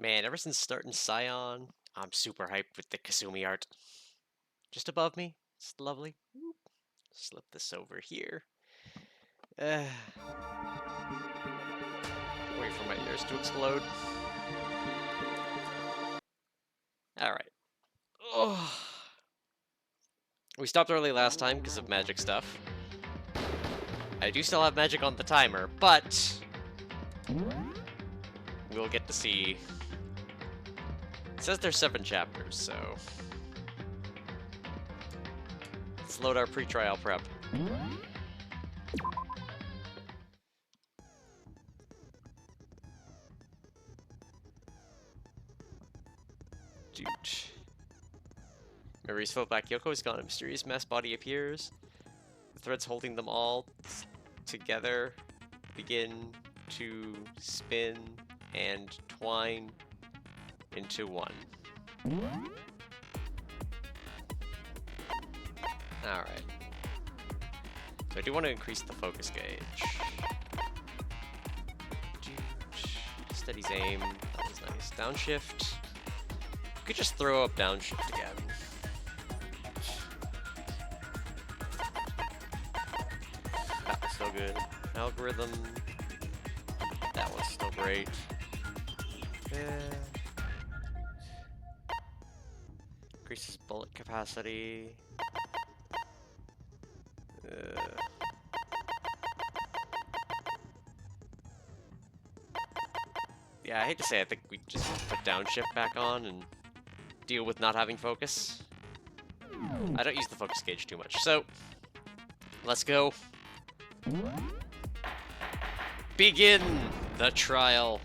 Man, ever since starting Scion, I'm super hyped with the Kasumi art. Just above me. It's lovely. Whoop. Slip this over here. Wait for my ears to explode. Alright. Oh. We stopped early last time because of magic stuff. I do still have magic on the timer, but we'll get to see. It says there's 7 chapters, so let's load our pre-trial prep. Dude. Memories float back. Kyoko is gone. A mysterious mass body appears. The threads holding them all together begin to spin and twine into one. Alright. So I do want to increase the focus gauge. Steady's aim. That was nice. Downshift. We could just throw up downshift again. That was so good. Algorithm. That one's still great. Increases bullet capacity. Yeah, I hate to say, I think we just put downshift back on and deal with not having focus. I don't use the focus gauge too much, so let's go. Begin the trial.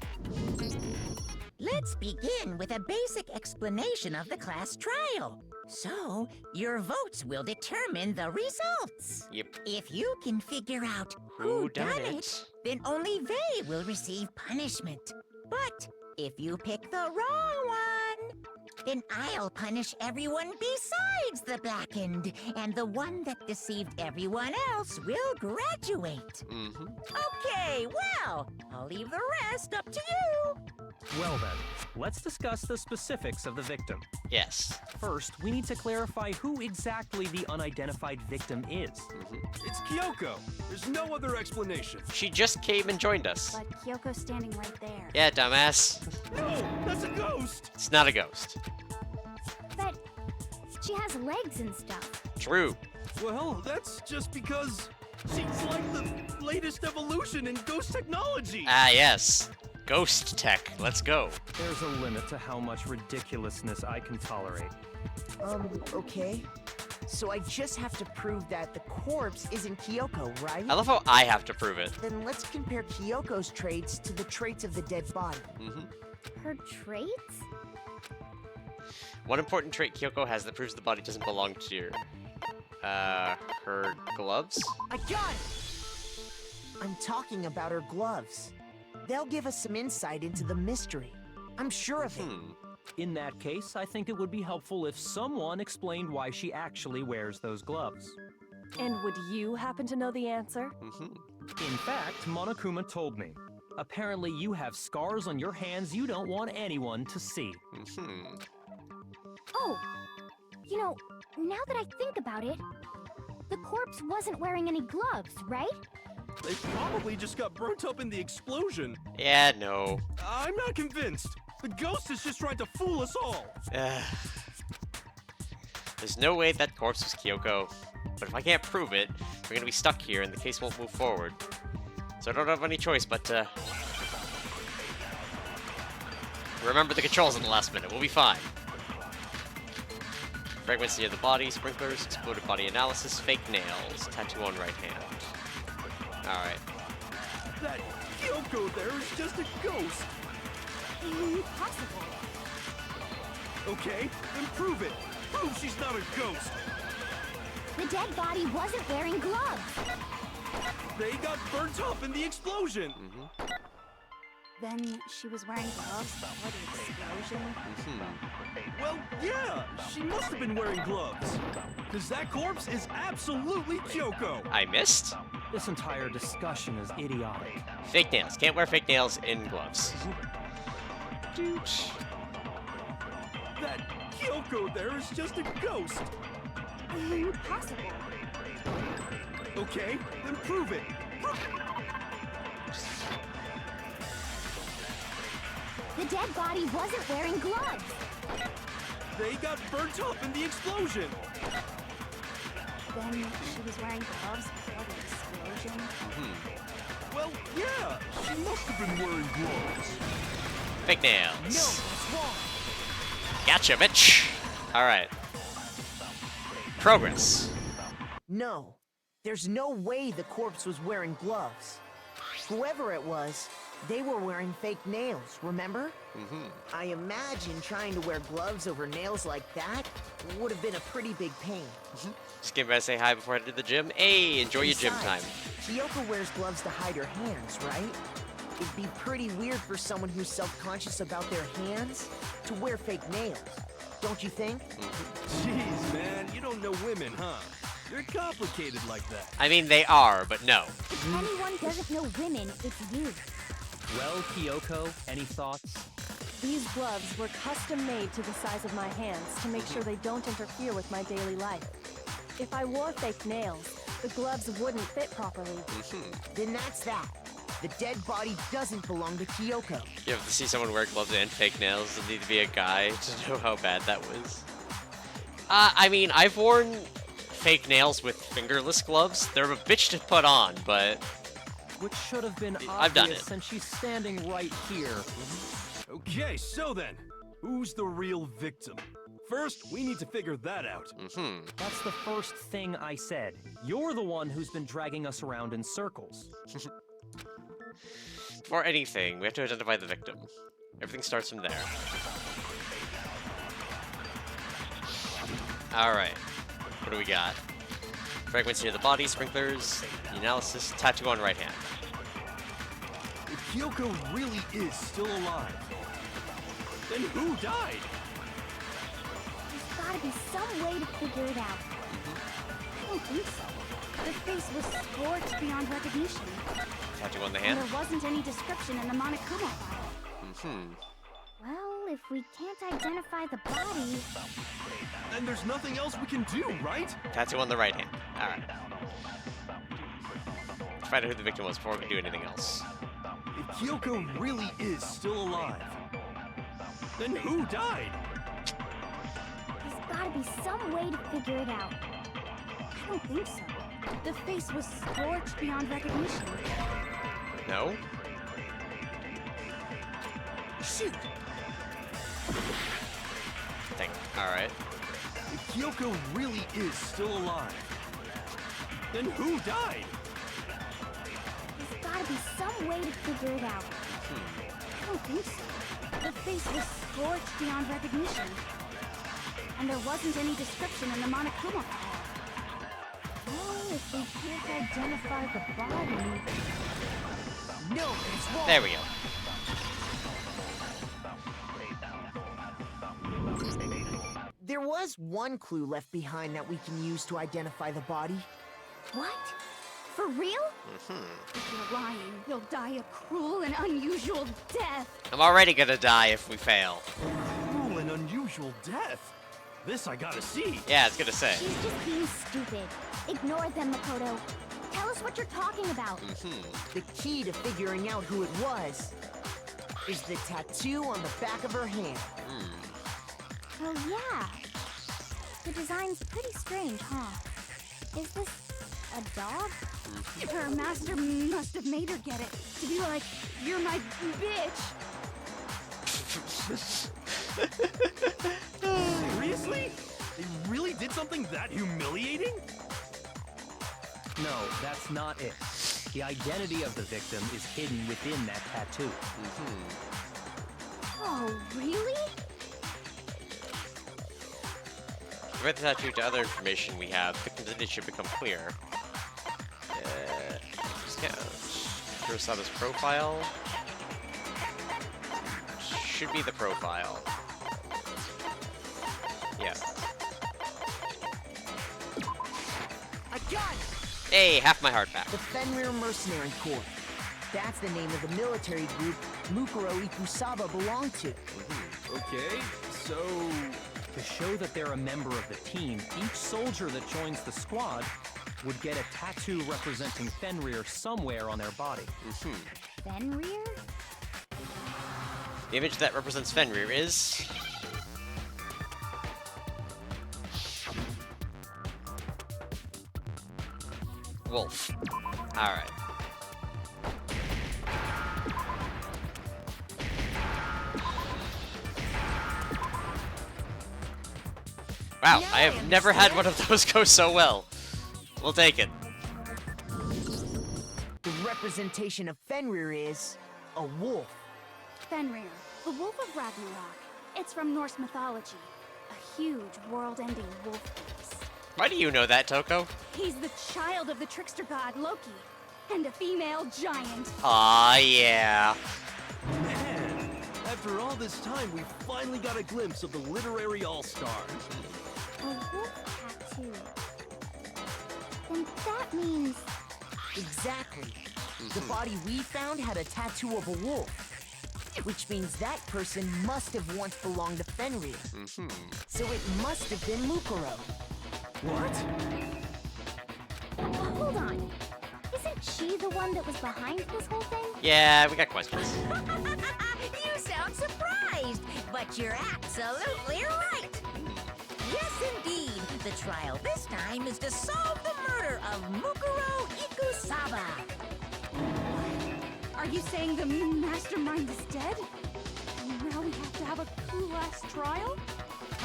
Let's begin with a basic explanation of the class trial. So, your votes will determine the results. Yep. If you can figure out who done it, then only they will receive punishment. But if you pick the wrong one, then I'll punish everyone besides the blackened, and the one that deceived everyone else will graduate. Okay, well, I'll leave the rest up to you. Well then, let's discuss the specifics of the victim. Yes. First, we need to clarify who exactly the unidentified victim is. It's Kyoko. There's no other explanation. She just came and joined us. But Kyoko's standing right there. Yeah, dumbass. No, that's a ghost. It's not a ghost. But she has legs and stuff. True. Well, that's just because she's like the latest evolution in ghost technology. Ah, yes. Ghost tech. Let's go. There's a limit to how much ridiculousness I can tolerate. Okay. So I just have to prove that the corpse isn't Kyoko, right? I love how I have to prove it. Then let's compare Kyoko's traits to the traits of the dead body. Her traits? One important trait Kyoko has that proves the body doesn't belong to her gloves? I got it! I'm talking about her gloves. They'll give us some insight into the mystery. I'm sure of it. In that case, I think it would be helpful if someone explained why she actually wears those gloves. And would you happen to know the answer? In fact, Monokuma told me. Apparently you have scars on your hands you don't want anyone to see. Oh, you know, now that I think about it, the corpse wasn't wearing any gloves, right? They probably just got burnt up in the explosion. Yeah, no. I'm not convinced. The ghost is just trying to fool us all. There's no way that corpse was Kyoko. But if I can't prove it, we're gonna be stuck here and the case won't move forward. So I don't have any choice but to remember the controls at the last minute. We'll be fine. Fragments near the body, sprinklers, exploded body analysis, fake nails, tattoo on right hand. Alright. That Kyoko there is just a ghost. Impossible. Okay, then prove it. Prove she's not a ghost. The dead body wasn't wearing gloves. They got burnt up in the explosion. Then she was wearing gloves before the explosion. Well, yeah, she must have been wearing gloves. Because that corpse is absolutely Kyoko. I missed? This entire discussion is idiotic. Fake nails. Can't wear fake nails in gloves. That Kyoko there is just a ghost. Impossible. Okay, then prove it. The dead body wasn't wearing gloves. They got burnt up in the explosion. Then she was wearing gloves before the explosion. Well, yeah, she must have been wearing gloves. Fake No, nails. that's wrong. Gotcha, bitch. All right. Progress. No, there's no way the corpse was wearing gloves. Whoever it was, they were wearing fake nails, remember? I imagine trying to wear gloves over nails like that would have been a pretty big pain. Just came by to say hi before I did the gym. Hey, enjoy your gym time. Besides, Kyoko wears gloves to hide her hands, right? It'd be pretty weird for someone who's self-conscious about their hands to wear fake nails, don't you think? Jeez, man, you don't know women, huh? They're complicated like that. I mean, they are, but no. If anyone doesn't know women, it's you. Well, Kyoko, any thoughts? These gloves were custom made to the size of my hands to make sure they don't interfere with my daily life. If I wore fake nails, the gloves wouldn't fit properly. Then that's that. The dead body doesn't belong to Kyoko. You have to see someone wear gloves and fake nails. There need to be a guy to know how bad that was. I mean, I've worn fake nails with fingerless gloves. They're a bitch to put on, but Which should have been obvious I've done it. since she's standing right here. Okay, so then, who's the real victim? First, we need to figure that out. That's the first thing I said. You're the one who's been dragging us around in circles. For anything, we have to identify the victim. Everything starts from there. Alright. What do we got? Fragments near the body, sprinklers, analysis, tattoo on right hand. If Kyoko really is still alive, then who died? There's gotta be some way to figure it out. I don't think so. The face was scorched beyond recognition. Tattoo on the And hand? there wasn't any description in the Monokuma file. Well, if we can't identify the body, Then there's nothing else we can do, right? Tattoo on the right hand. Alright. Let's find out who the victim was before we can do anything else. If Kyoko really is still alive, then who died? there's gotta be some way to figure it out. I don't think so. The face was scorched beyond recognition. No? Shoot! Thing. Alright. If Kyoko really is still alive, then who died? There's gotta be some way to figure it out. I don't think so. The face was scorched beyond recognition. And there wasn't any description in the Monokuma file. Well, if we can't identify the body... No, it's wrong. There we go. There was one clue left behind that we can use to identify the body. What? For real? If you're lying, you'll die a cruel and unusual death. I'm already gonna die if we fail. Cruel and unusual death. This I gotta see. Yeah, I was gonna say. She's just being stupid. Ignore them, Makoto. Tell us what you're talking about. The key to figuring out who it was is the tattoo on the back of her hand. Oh, yeah. The design's pretty strange, huh? Is this a dog? Her master must have made her get it. To be like, you're my bitch. Seriously? They really did something that humiliating? No, that's not it. The identity of the victim is hidden within that tattoo. Oh, really? Compare the tattoo to other information we have. Victim's identity should become clear. Kurosawa's profile. Should be the profile. Yeah. I got it! Hey, half my heart back. The Fenrir Mercenary Corps. That's the name of the military group Mukuro Ikusaba belonged to. Okay, so... To show that they're a member of the team, each soldier that joins the squad would get a tattoo representing Fenrir somewhere on their body. Fenrir? The image that represents Fenrir is... wolf. Alright. Wow, I have never had one of those go so well. We'll take it. The representation of Fenrir is a wolf. Fenrir, the Wolf of Ragnarok. It's from Norse mythology. A huge, world-ending wolf race. Why do you know that, Toko? He's the child of the trickster god Loki, and a female giant. Aw, yeah. Man, after all this time, we finally got a glimpse of the literary all-star. A wolf tattoo. Then that means... Exactly. The body we found had a tattoo of a wolf, which means that person must have once belonged to Fenrir. So it must have been Mukuro. What? Hold on. Isn't she the one that was behind this whole thing? Yeah, we got questions. You sound surprised, but you're absolutely right. Yes, indeed. The trial this time is to solve the murder of Mukuro Ikusaba. Are you saying the mastermind is dead? And now we have to have a cool-ass trial?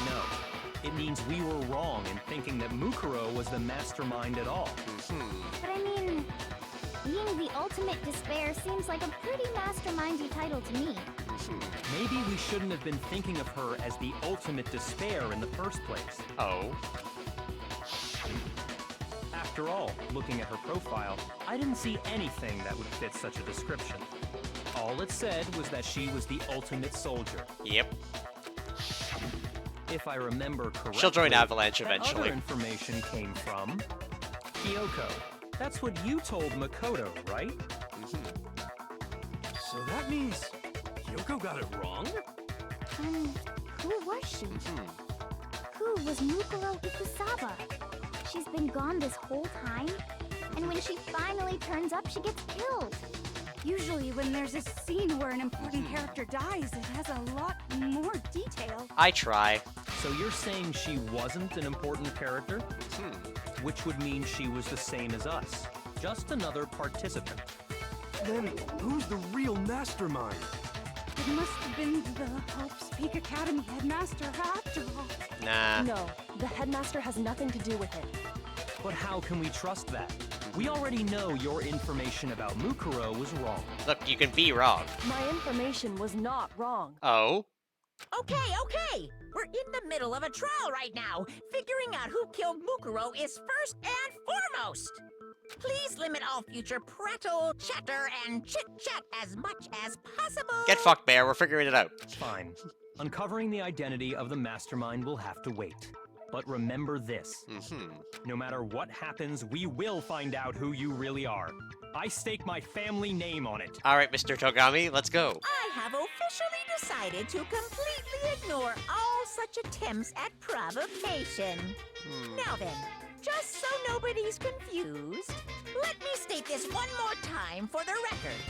No. It means we were wrong in thinking that Mukuro was the mastermind at all. But I mean, being the ultimate despair seems like a pretty mastermindy title to me. Maybe we shouldn't have been thinking of her as the ultimate despair in the first place. Oh. After all, looking at her profile, I didn't see anything that would fit such a description. All it said was that she was the ultimate soldier. Yep. If I remember correctly, She'll join Avalanche that eventually. other information came from Kyoko. That's what you told Makoto, right? So that means Kyoko got it wrong? Who was she? Who was Mukuro Ikusaba? She's been gone this whole time, and when she finally turns up, she gets killed. Usually when there's a scene where an important character dies, it has a lot more detail. I try. So you're saying she wasn't an important character? Which would mean she was the same as us. Just another participant. Then who's the real mastermind? It must have been the Hope's Peak Academy headmaster after all. Nah. No, the headmaster has nothing to do with it. But how can we trust that? We already know your information about Mukuro was wrong. Look, you can be wrong. My information was not wrong. Oh? Okay. We're in the middle of a trial right now. Figuring out who killed Mukuro is first and foremost. Please limit all future prattle, chatter, and chit-chat as much as possible. Get fucked, Bear. We're figuring it out. Fine. Uncovering the identity of the mastermind will have to wait. But remember this. No matter what happens, we will find out who you really are. I stake my family name on it. Alright, Mr. Togami, let's go. I have officially decided to completely ignore all such attempts at provocation. Now then, just so nobody's confused, let me state this one more time for the record.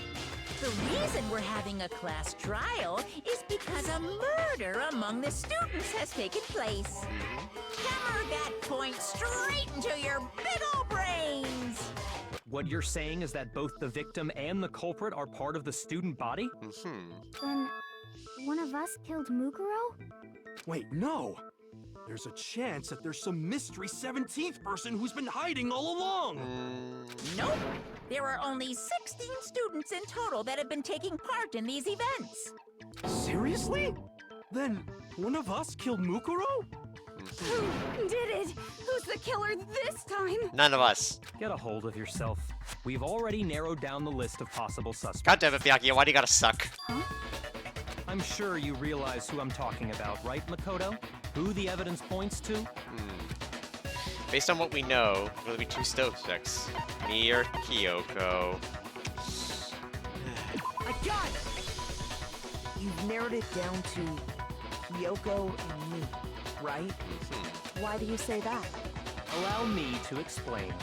The reason we're having a class trial is because a murder among the students has taken place. Hammer that point straight into your big ol' brains! What you're saying is that both the victim and the culprit are part of the student body? Then, one of us killed Mukuro? Wait, no! There's a chance that there's some mystery 17th person who's been hiding all along! Nope. There are only 16 students in total that have been taking part in these events. Seriously? Then one of us killed Mukuro? Who did it? Who's the killer this time? None of us. Get a hold of yourself. We've already narrowed down the list of possible suspects. God damn it, Byakuya, why do you gotta suck? I'm sure you realize who I'm talking about, right, Makoto? Who the evidence points to? Based on what we know, there'll be two suspects. Me or Kyoko. I got it! You've narrowed it down to Kyoko and me, right? Why do you say that? Allow me to explain.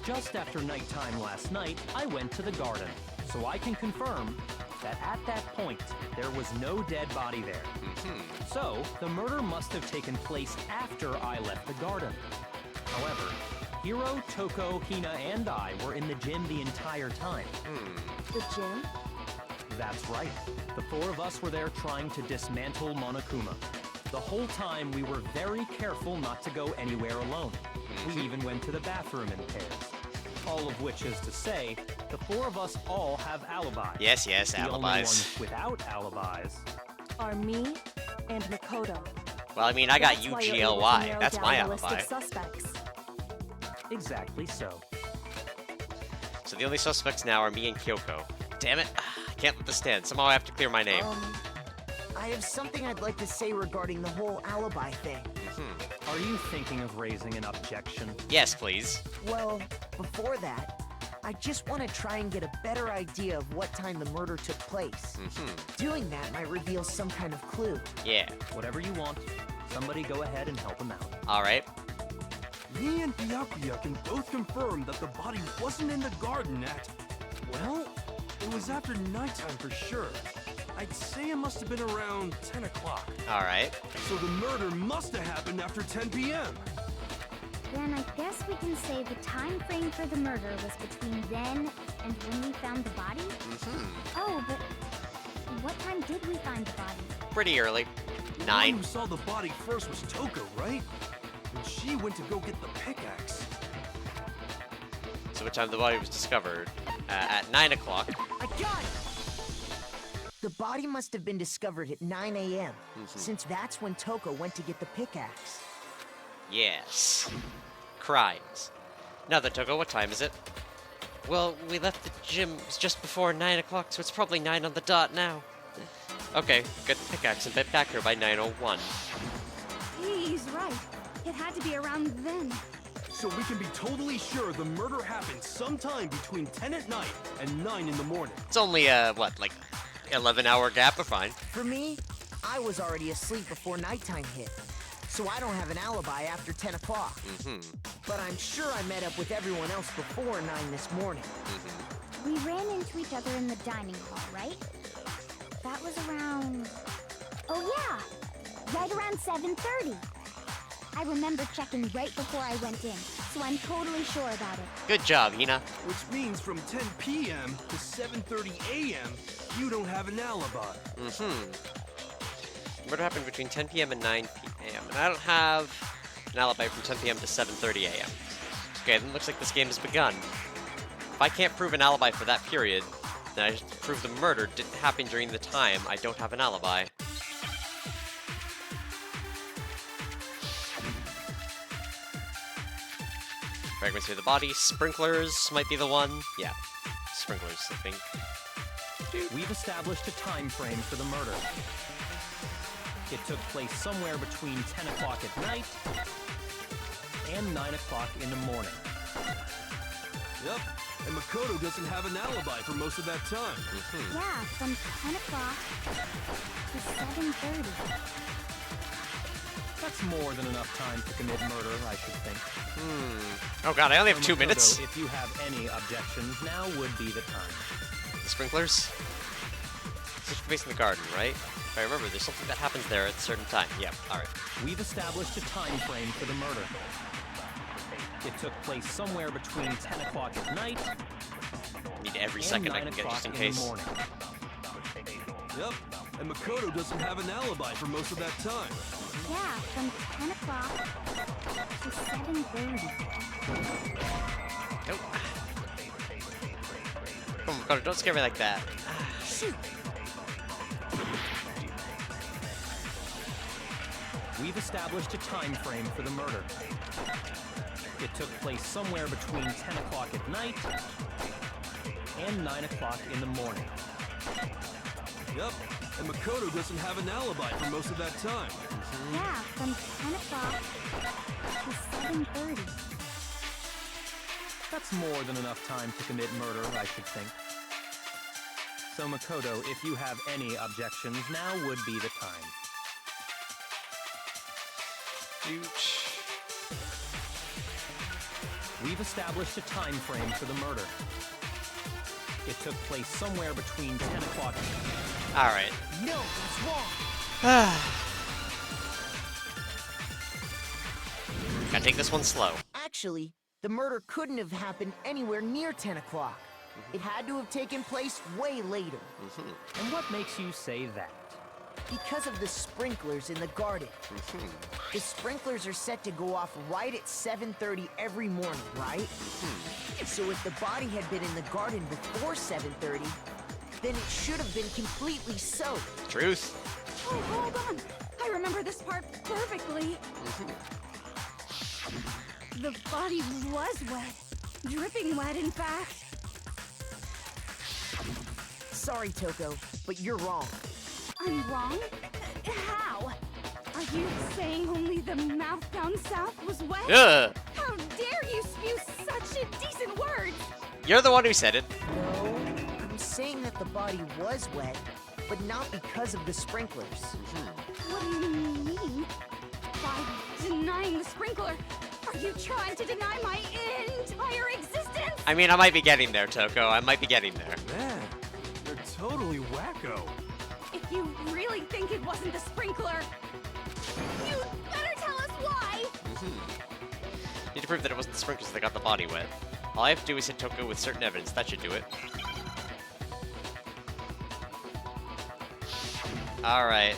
Just after nighttime last night, I went to the garden, so I can confirm that at that point, there was no dead body there. So, the murder must have taken place after I left the garden. However, Hiro, Toko, Hina, and I were in the gym the entire time. The gym? That's right. The four of us were there trying to dismantle Monokuma. The whole time, we were very careful not to go anywhere alone. We even went to the bathroom in pairs. All of which is to say, the four of us all have alibis. Yes, The alibis. only ones without alibis Are me and Makoto. Well, I mean, I got That's why you're able to UGLY. narrow That's down my the list alibi. of suspects. Exactly so. So the only suspects now are me and Kyoko. Damn it. I can't let this stand. Somehow I have to clear my name. I have something I'd like to say regarding the whole alibi thing. Are you thinking of raising an objection? Yes, please. Well, before that, I just want to try and get a better idea of what time the murder took place. Doing that might reveal some kind of clue. Yeah. Whatever you want. Somebody go ahead and help him out. Alright. Me and Byakuya can both confirm that the body wasn't in the garden at... Well, it was after nighttime for sure. I'd say it must have been around 10 o'clock. Alright. So the murder must have happened after 10 p.m. Then I guess we can say the time frame for the murder was between then and when we found the body? Oh, but what time did we find the body? Pretty early. The 9. one who saw the body first was Toko, right? And she went to go get the pickaxe. So what time the body was discovered? At 9 o'clock. I got it! The body must have been discovered at 9 a.m., since that's when Toko went to get the pickaxe. Yes. Crimes. Now then, Toko, what time is it? Well, we left the gym just before 9 o'clock, so it's probably 9 on the dot now. Okay, get the pickaxe and get back here by 9:01. He's right. It had to be around then. So we can be totally sure the murder happened sometime between 10 at night and 9 in the morning. It's only what, like 11-hour gap? We're fine. For me, I was already asleep before nighttime hit, so I don't have an alibi after 10 o'clock. But I'm sure I met up with everyone else before 9 this morning. We ran into each other in the dining hall, right? That was around... Oh yeah! Right around 7:30. I remember checking right before I went in, so I'm totally sure about it. Good job, Hina. Which means from 10 p.m. to 7:30 a.m., you don't have an alibi. Murder happened between 10 p.m. and 9 p.m. And I don't have an alibi from 10 p.m. to 7:30 a.m. Okay, then it looks like this game has begun. If I can't prove an alibi for that period, then I just prove the murder didn't happen during the time I don't have an alibi. Fragments near the body. Sprinklers might be the one. Yeah, sprinklers, I think. We've established a time frame for the murder. It took place somewhere between 10 o'clock at night and 9 o'clock in the morning. Yep, and Makoto doesn't have an alibi for most of that time. Yeah, from 10 o'clock to 7:30. That's more than enough time to commit murder, I should think. Oh god, I only have 2 Makoto, minutes. If you have any objections, now would be the time. The sprinklers? It's based in the garden, right? If I remember, there's something that happens there at a certain time. Yeah, alright. We've established a time frame for the murder. It took place somewhere between 10 o'clock at night Need every and second 9 I can get just in o'clock case. the morning. Yep, and Makoto doesn't have an alibi for most of that time. Yeah, from 10 o'clock to 7:30. Nope. Come on, Makoto, don't scare me like that. Shoot! We've established a time frame for the murder. It took place somewhere between 10 o'clock at night and 9 o'clock in the morning. Yep, and Makoto doesn't have an alibi for most of that time. Yeah, from 10 o'clock to 7:30. That's more than enough time to commit murder, I should think. So Makoto, if you have any objections, now would be the time. Huge. We've established a time frame for the murder. It took place somewhere between 10 o'clock. Alright. No, that's wrong. Gotta take this one slow. Actually, the murder couldn't have happened anywhere near 10 o'clock. It had to have taken place way later. And what makes you say that? Because of the sprinklers in the garden. The sprinklers are set to go off right at 7:30 every morning, right? So if the body had been in the garden before 7:30, then it should have been completely soaked. Truth. Oh, hold on. I remember this part perfectly. The body was wet. Dripping wet, in fact. Sorry, Toko, but you're wrong. I'm wrong? How? Are you saying only the mouth down south was wet? Ugh. How dare you spew such indecent words? You're the one who said it. No, I'm saying that the body was wet, but not because of the sprinklers. What do you mean? By denying the sprinkler, are you trying to deny my entire existence? I mean, I might be getting there, Toko. I might be getting there. Man, you're totally wacko. If you really think it wasn't the sprinkler, you better tell us why! Need to prove that it wasn't the sprinklers that got the body wet. All I have to do is hit Toko with certain evidence. That should do it. Alright.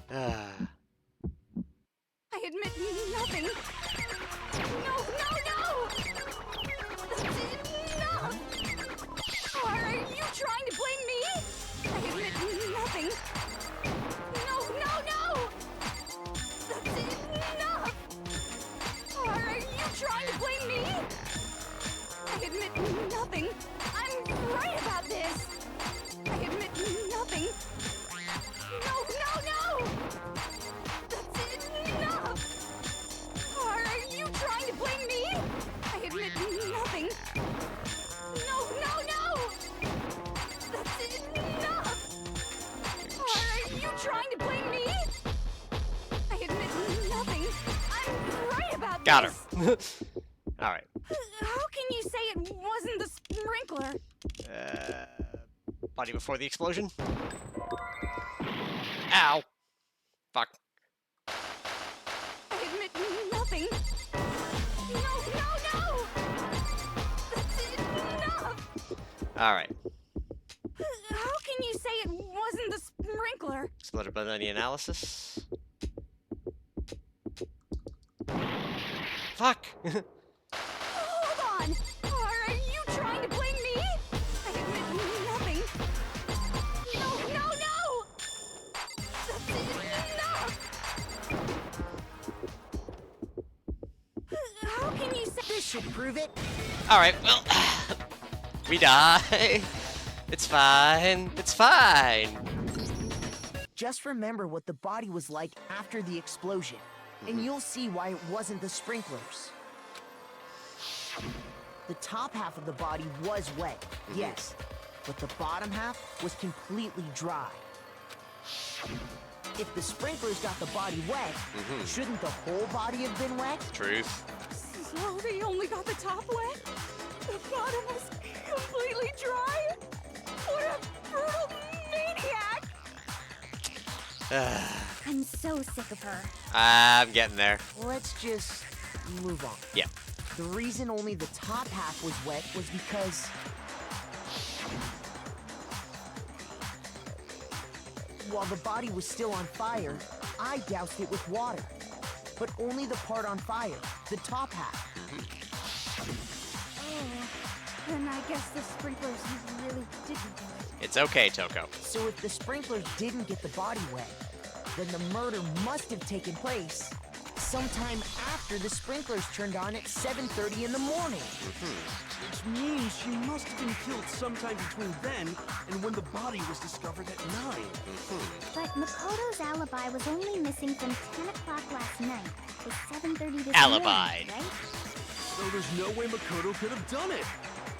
I admit nothing. No, no, no! That's enough! Are you trying to blame me? I admit nothing. No, no, no! That's enough! Are you trying to blame me? I admit nothing. I'm right about this. I admit nothing. No, no, no! That's enough! Are you trying to blame me? I admit nothing. No, no, no! That's enough! Are you trying to blame me? I admit nothing. I'm right about Got this. her. Alright. How can you say it wasn't the sprinkler? Body before the explosion? Ow! Fuck. I admit nothing. No, no, no! That's enough! Alright. How can you say it wasn't the sprinkler? Exploded by any analysis? Fuck! Hold on! Are you trying to blame me? I admit nothing. No, no, no! That's enough! How can you say This should prove it. Alright, well, we die. It's fine. It's fine. Just remember what the body was like after the explosion, and you'll see why it wasn't the sprinklers. The top half of the body was wet, yes, but the bottom half was completely dry. If the sprinklers got the body wet, shouldn't the whole body have been wet? Truth. so they only got the top wet? The bottom was completely dry? What a brutal maniac! I'm so sick of her. I'm getting there. Let's just move on. Yeah. The reason only the top half was wet was because while the body was still on fire, I doused it with water. But only the part on fire, the top half. Oh, then I guess the sprinklers really didn't do it. It's okay, Toko. So if the sprinklers didn't get the body wet, then the murder must have taken place sometime after the sprinklers turned on at 7:30 in the morning. Which means she must have been killed sometime between then and when the body was discovered at 9. But Makoto's alibi was only missing from 10 o'clock last night to 7:30 this Alibi. morning, right? So there's no way Makoto could have done it.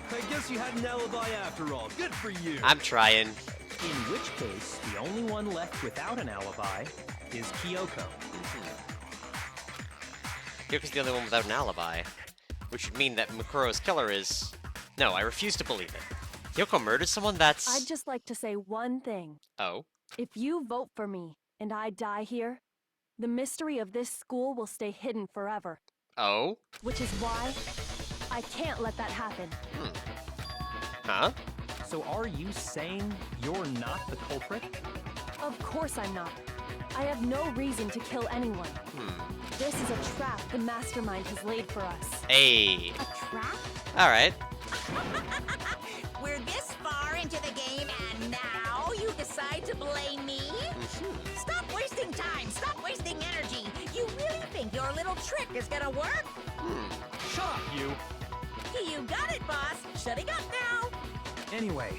I guess you had an alibi after all. Good for you. I'm trying. In which case, the only one left without an alibi is Kyoko. Kyoko's the only one without an alibi. Which would mean that Mukuro's killer is... No, I refuse to believe it. Kyoko murdered someone? That's... I'd just like to say one thing. Oh? If you vote for me and I die here, the mystery of this school will stay hidden forever. Oh? Which is why I can't let that happen. Huh? So are you saying you're not the culprit? Of course I'm not. I have no reason to kill anyone. This is a trap the mastermind has laid for us. Hey. A trap? Alright. We're this far into the game, and now you decide to blame me? Stop wasting time! Stop wasting energy! You really think your little trick is gonna work? Shut up, you! You got it, boss! Shutting up now! Anyway,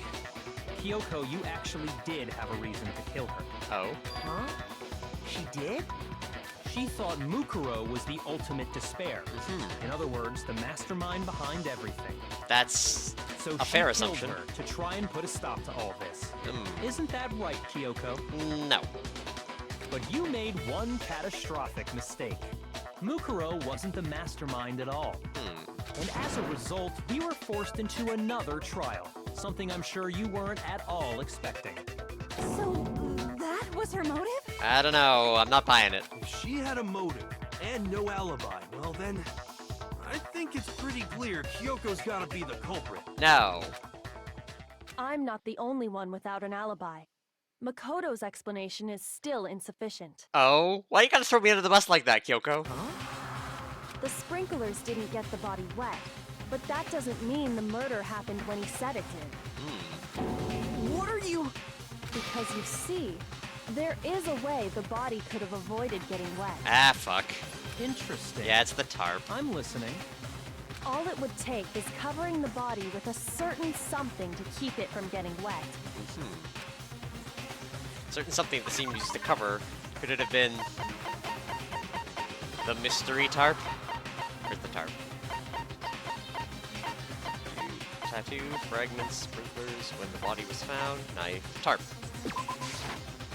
Kyoko, you actually did have a reason to kill her. Oh? Huh? She did? She thought Mukuro was the ultimate despair. In other words, the mastermind behind everything. That's So a she fair killed assumption. her to try and put a stop to all this. Isn't that right, Kyoko? No. But you made one catastrophic mistake. Mukuro wasn't the mastermind at all. And as a result, we were forced into another trial. Something I'm sure you weren't at all expecting. So, that was her motive? I don't know. I'm not buying it. If she had a motive and no alibi, well then, I think it's pretty clear Kyoko's gotta be the culprit. No. I'm not the only one without an alibi. Makoto's explanation is still insufficient. Oh? Why you gotta throw me under the bus like that, Kyoko? The sprinklers didn't get the body wet, but that doesn't mean the murder happened when he said it did. What are you... Because you see, there is a way the body could have avoided getting wet. Ah, fuck. Interesting. Yeah, it's the tarp. I'm listening. All it would take is covering the body with a certain something to keep it from getting wet. Certain something that seemed used to cover. Could it have been the mystery tarp? Where's the tarp? Tattoo, fragments, sprinklers, when the body was found, knife, tarp.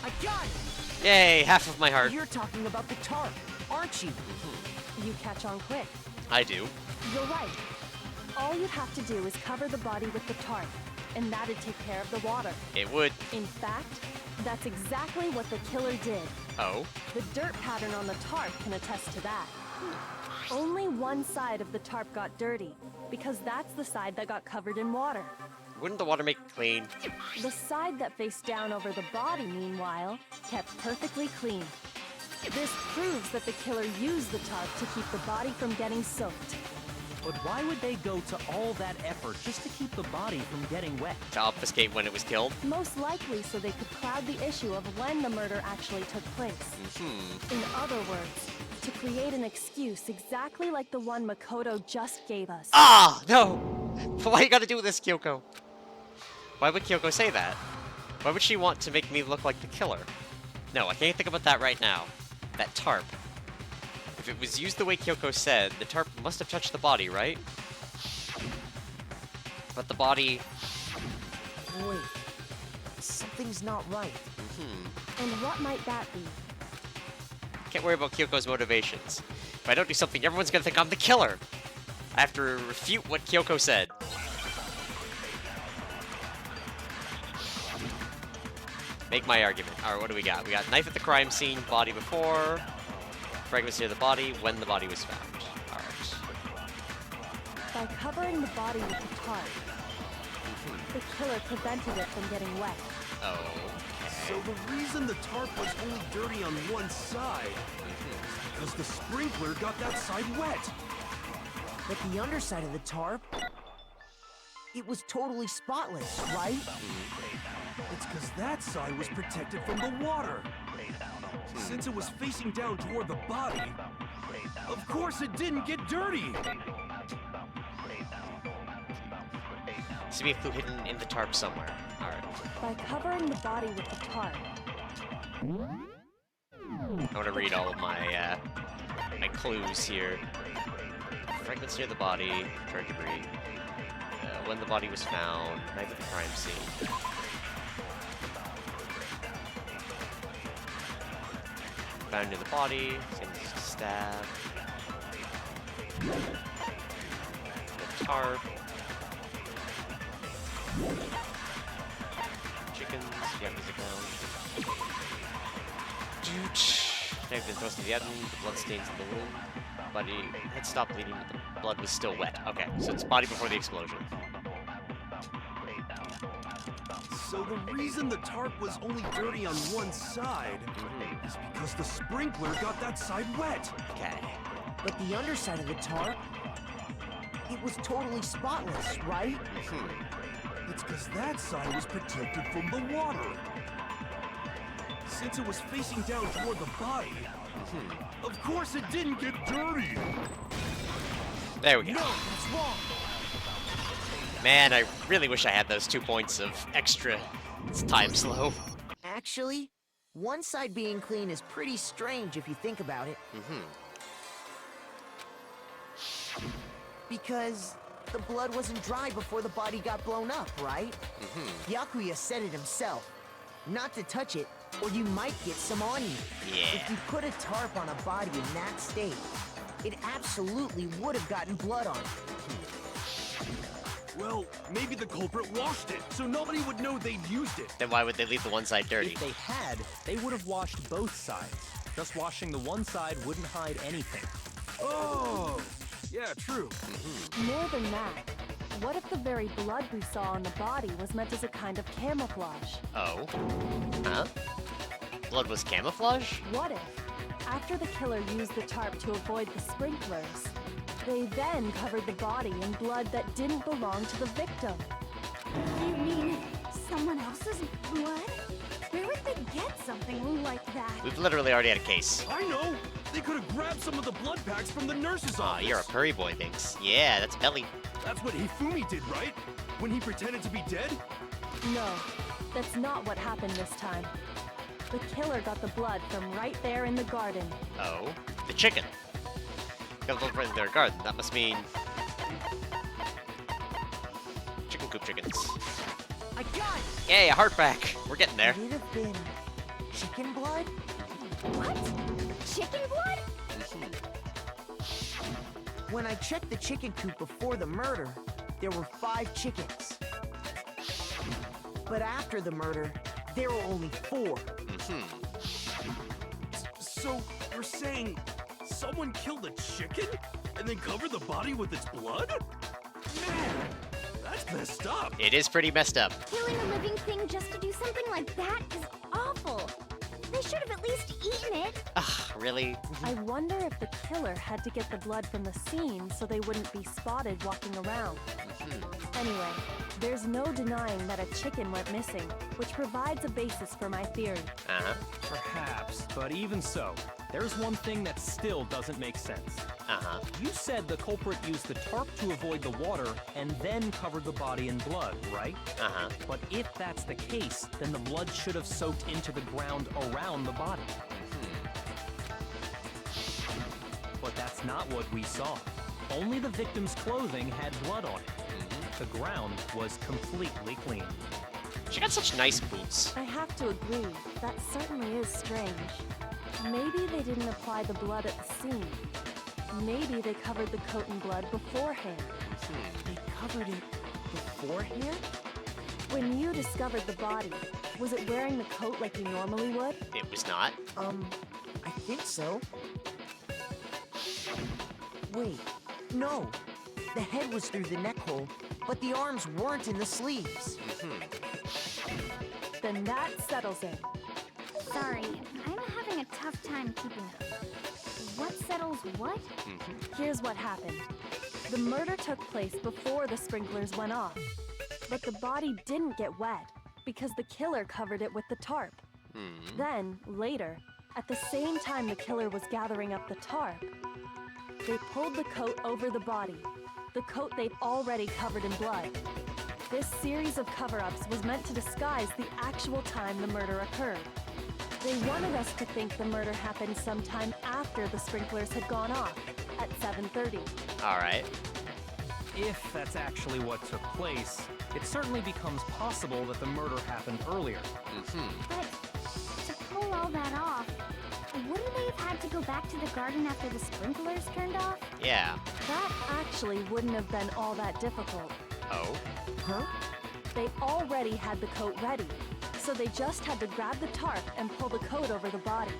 I got it! Yay, half of my heart. You're talking about the tarp, aren't you? You catch on quick. I do. You're right. All you'd have to do is cover the body with the tarp, and that'd take care of the water. It would. In fact, that's exactly what the killer did. Oh? The dirt pattern on the tarp can attest to that. Only one side of the tarp got dirty, because that's the side that got covered in water. Wouldn't the water make it clean? The side that faced down over the body, meanwhile, kept perfectly clean. This proves that the killer used the tarp to keep the body from getting soaked. But why would they go to all that effort just to keep the body from getting wet? To obfuscate when it was killed? Most likely so they could cloud the issue of when the murder actually took place. In other words, to create an excuse exactly like the one Makoto just gave us. Ah, no! Why you gotta do this, Kyoko? Why would Kyoko say that? Why would she want to make me look like the killer? No, I can't think about that right now. That tarp. If it was used the way Kyoko said, the tarp must have touched the body, right? But the body... Wait, something's not right. And what might that be? Can't worry about Kyoko's motivations. If I don't do something, everyone's gonna think I'm the killer! I have to refute what Kyoko said. Make my argument. Alright, what do we got? We got knife at the crime scene, body before, fragments near the body, when the body was found. Alright. By covering the body with the tarp, the killer prevented it from getting wet. Oh. So the reason the tarp was only dirty on one side is because the sprinkler got that side wet. But the underside of the tarp... It was totally spotless, right? It's because that side was protected from the water. Since it was facing down toward the body, of course it didn't get dirty. Seems to be a clue hidden in the tarp somewhere. Alright. By covering the body with the tarp, I want to read all of my, my clues here. Fragments near the body, dirt debris. when the body was found. Night of the crime scene. Found near the body. Seems to stab. The tarp. Chickens. Yeah, music down. They've been thrust to the oven. The blood stains in the wound. Body had stopped bleeding, but the blood was still wet. Okay, so it's body before the explosion. So the reason the tarp was only dirty on one side is because the sprinkler got that side wet. Okay. But the underside of the tarp, it was totally spotless, right? It's because that side was protected from the water. Since it was facing down toward the body, of course it didn't get dirty. There we go. No, that's wrong. Man, I really wish I had those 2 points of extra time slow. Actually, one side being clean is pretty strange if you think about it. Because the blood wasn't dry before the body got blown up, right? Byakuya said it himself. Not to touch it, or you might get some on you. Yeah. If you put a tarp on a body in that state, it absolutely would have gotten blood on it. Well, maybe the culprit washed it, so nobody would know they'd used it. Then why would they leave the one side dirty? If they had, they would have washed both sides. Just washing the one side wouldn't hide anything. Oh, yeah, true. More than that, what if the very blood we saw on the body was meant as a kind of camouflage? Oh. Huh? Blood was camouflage? What if, after the killer used the tarp to avoid the sprinklers, they then covered the body in blood that didn't belong to the victim? You mean someone else's blood? Where would they get something like that? We've literally already had a case. I know! They could have grabbed some of the blood packs from the nurse's Aw, office. you're a Curry boy, Binks. Yeah, that's Belly. That's what Hifumi did, right? When he pretended to be dead? No, that's not what happened this time. The killer got the blood from right there in the garden. Oh. The chicken. Got blood right in their garden. That must mean... chicken coop chickens. I got it! Yay, a heart back! We're getting there. Could it have been chicken blood? What? Chicken blood? When I checked the chicken coop before the murder, there were 5 chickens. But after the murder, there were only 4. So, you're saying someone killed a chicken and then covered the body with its blood? Man, that's messed up. It is pretty messed up. Killing a living thing just to do something like that is awful. They should have at least eaten it. Ugh, really? I wonder if the killer had to get the blood from the scene so they wouldn't be spotted walking around. Anyway, there's no denying that a chicken went missing, which provides a basis for my theory. Uh-huh. Perhaps, but even so, there's one thing that still doesn't make sense. Uh-huh. You said the culprit used the tarp to avoid the water and then covered the body in blood, right? Uh-huh. But if that's the case, then the blood should have soaked into the ground around the body. But that's not what we saw. Only the victim's clothing had blood on it. The ground was completely clean. She got such nice boots. I have to agree, that certainly is strange. Maybe they didn't apply the blood at the scene. Maybe they covered the coat in blood beforehand. They covered it beforehand? When you discovered the body, was it wearing the coat like you normally would? It was not. I think so. Wait, no. The head was through the neck hole, but the arms weren't in the sleeves. Then that settles it. Sorry, I'm having a tough time keeping up. What settles what? Here's what happened. The murder took place before the sprinklers went off. But the body didn't get wet because the killer covered it with the tarp. Then, later, at the same time the killer was gathering up the tarp, they pulled the coat over the body, the coat they'd already covered in blood. This series of cover-ups was meant to disguise the actual time the murder occurred. They wanted us to think the murder happened sometime after the sprinklers had gone off, at 7:30. All right. if that's actually what took place, it certainly becomes possible that the murder happened earlier. But to pull all that off, wouldn't they have had to go back to the garden after the sprinklers turned off? Yeah. That actually wouldn't have been all that difficult. Oh? Huh? They already had the coat ready, so they just had to grab the tarp and pull the coat over the body.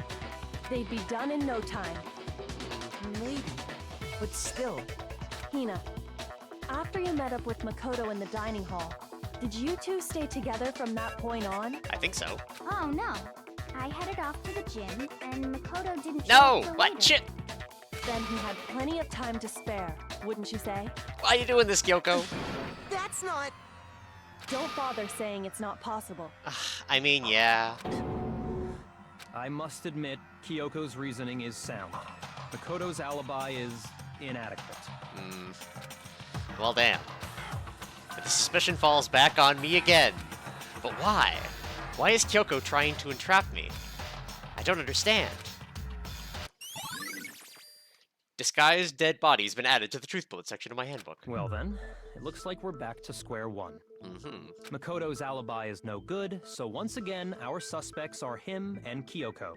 They'd be done in no time. Maybe. But still. Hina, after you met up with Makoto in the dining hall, did you two stay together from that point on? I think so. Oh no. I headed off to the gym, and Makoto didn't show No! up till What? later. Shit! Then he had plenty of time to spare, wouldn't you say? Why are you doing this, Kyoko? That's not... Don't bother saying it's not possible. I mean, yeah. I must admit, Kyoko's reasoning is sound. Makoto's alibi is inadequate. Well, damn. But the suspicion falls back on me again. But why? Why is Kyoko trying to entrap me? I don't understand. Disguised dead body's been added to the truth bullet section of my handbook. Well then, it looks like we're back to square one. Makoto's alibi is no good, so once again, our suspects are him and Kyoko.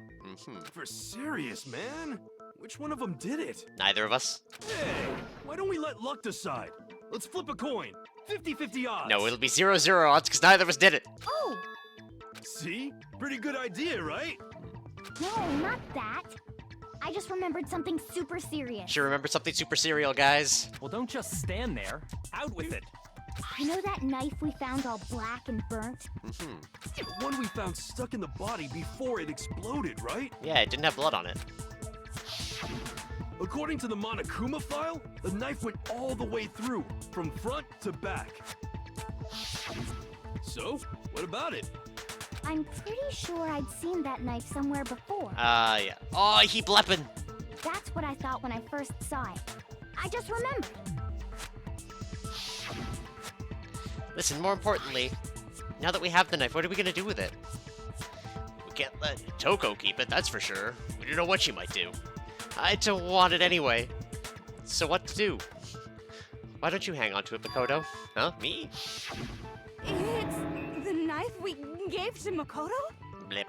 For serious, man? Which one of them did it? Neither of us. Hey, why don't we let luck decide? Let's flip a coin. 50-50 odds. No, it'll be 0-0 odds because neither of us did it. Oh! See? Pretty good idea, right? No, not that. I just remembered something super serious. Sure remember something super serial, guys? Well, don't just stand there. Out with it. You know that knife we found all black and burnt? The one we found stuck in the body before it exploded, right? Yeah, it didn't have blood on it. According to the Monokuma file, the knife went all the way through, from front to back. So, what about it? I'm pretty sure I'd seen that knife somewhere before. Yeah. Oh, he bleppin'. That's what I thought when I first saw it. I just remembered. Listen, more importantly, now that we have the knife, what are we gonna do with it? We can't let Toko keep it, that's for sure. We don't know what she might do. I don't want it anyway. So what to do? Why don't you hang on to it, Makoto? Huh? Me? It's the knife we gave to Makoto? Blip.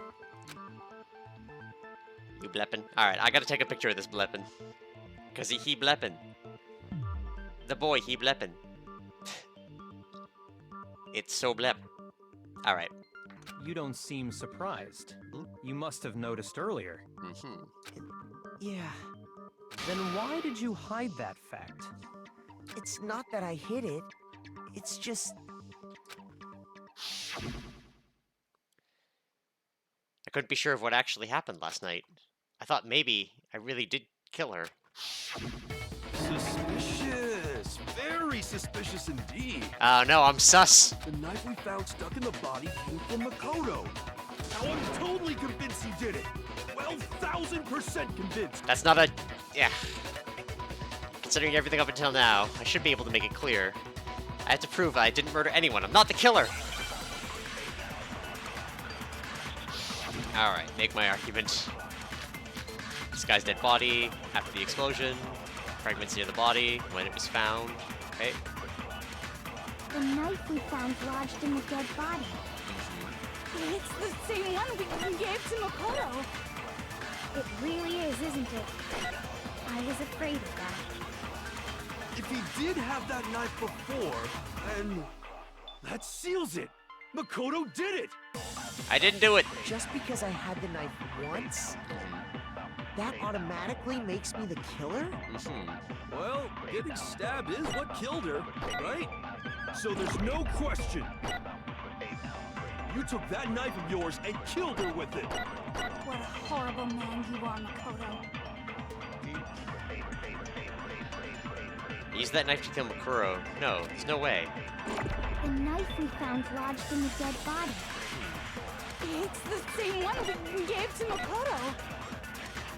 You bleppin'? Alright, I gotta take a picture of this bleppin'. Cause he bleppin'. The boy, he bleppin'. It's so blep. Alright. You don't seem surprised. You must have noticed earlier. Yeah. Then why did you hide that fact? It's not that I hid it. It's just... I couldn't be sure of what actually happened last night. I thought maybe I really did kill her. Suspicious. Very suspicious indeed. Oh no, I'm sus. The knife we found stuck in the body came from Makoto. Now I'm totally convinced he did it. 12,000% convinced. That's not a... yeah. Considering everything up until now, I should be able to make it clear. I have to prove I didn't murder anyone. I'm not the killer! Alright, make my argument. This guy's dead body, after the explosion, fragments near the body, when it was found. Okay. The knife we found lodged in the dead body. It's the same one we gave to Makoto. It really is, isn't it? I was afraid of that. If he did have that knife before, then that seals it. Makoto did it. I didn't do it! Just because I had the knife once, that automatically makes me the killer? Well, getting stabbed is what killed her, right? So there's no question. You took that knife of yours and killed her with it. What a horrible man you are, Makoto. Use that knife to kill Makuro. No, there's no way. The knife we found lodged in the dead body. It's the same one we gave to Makoto.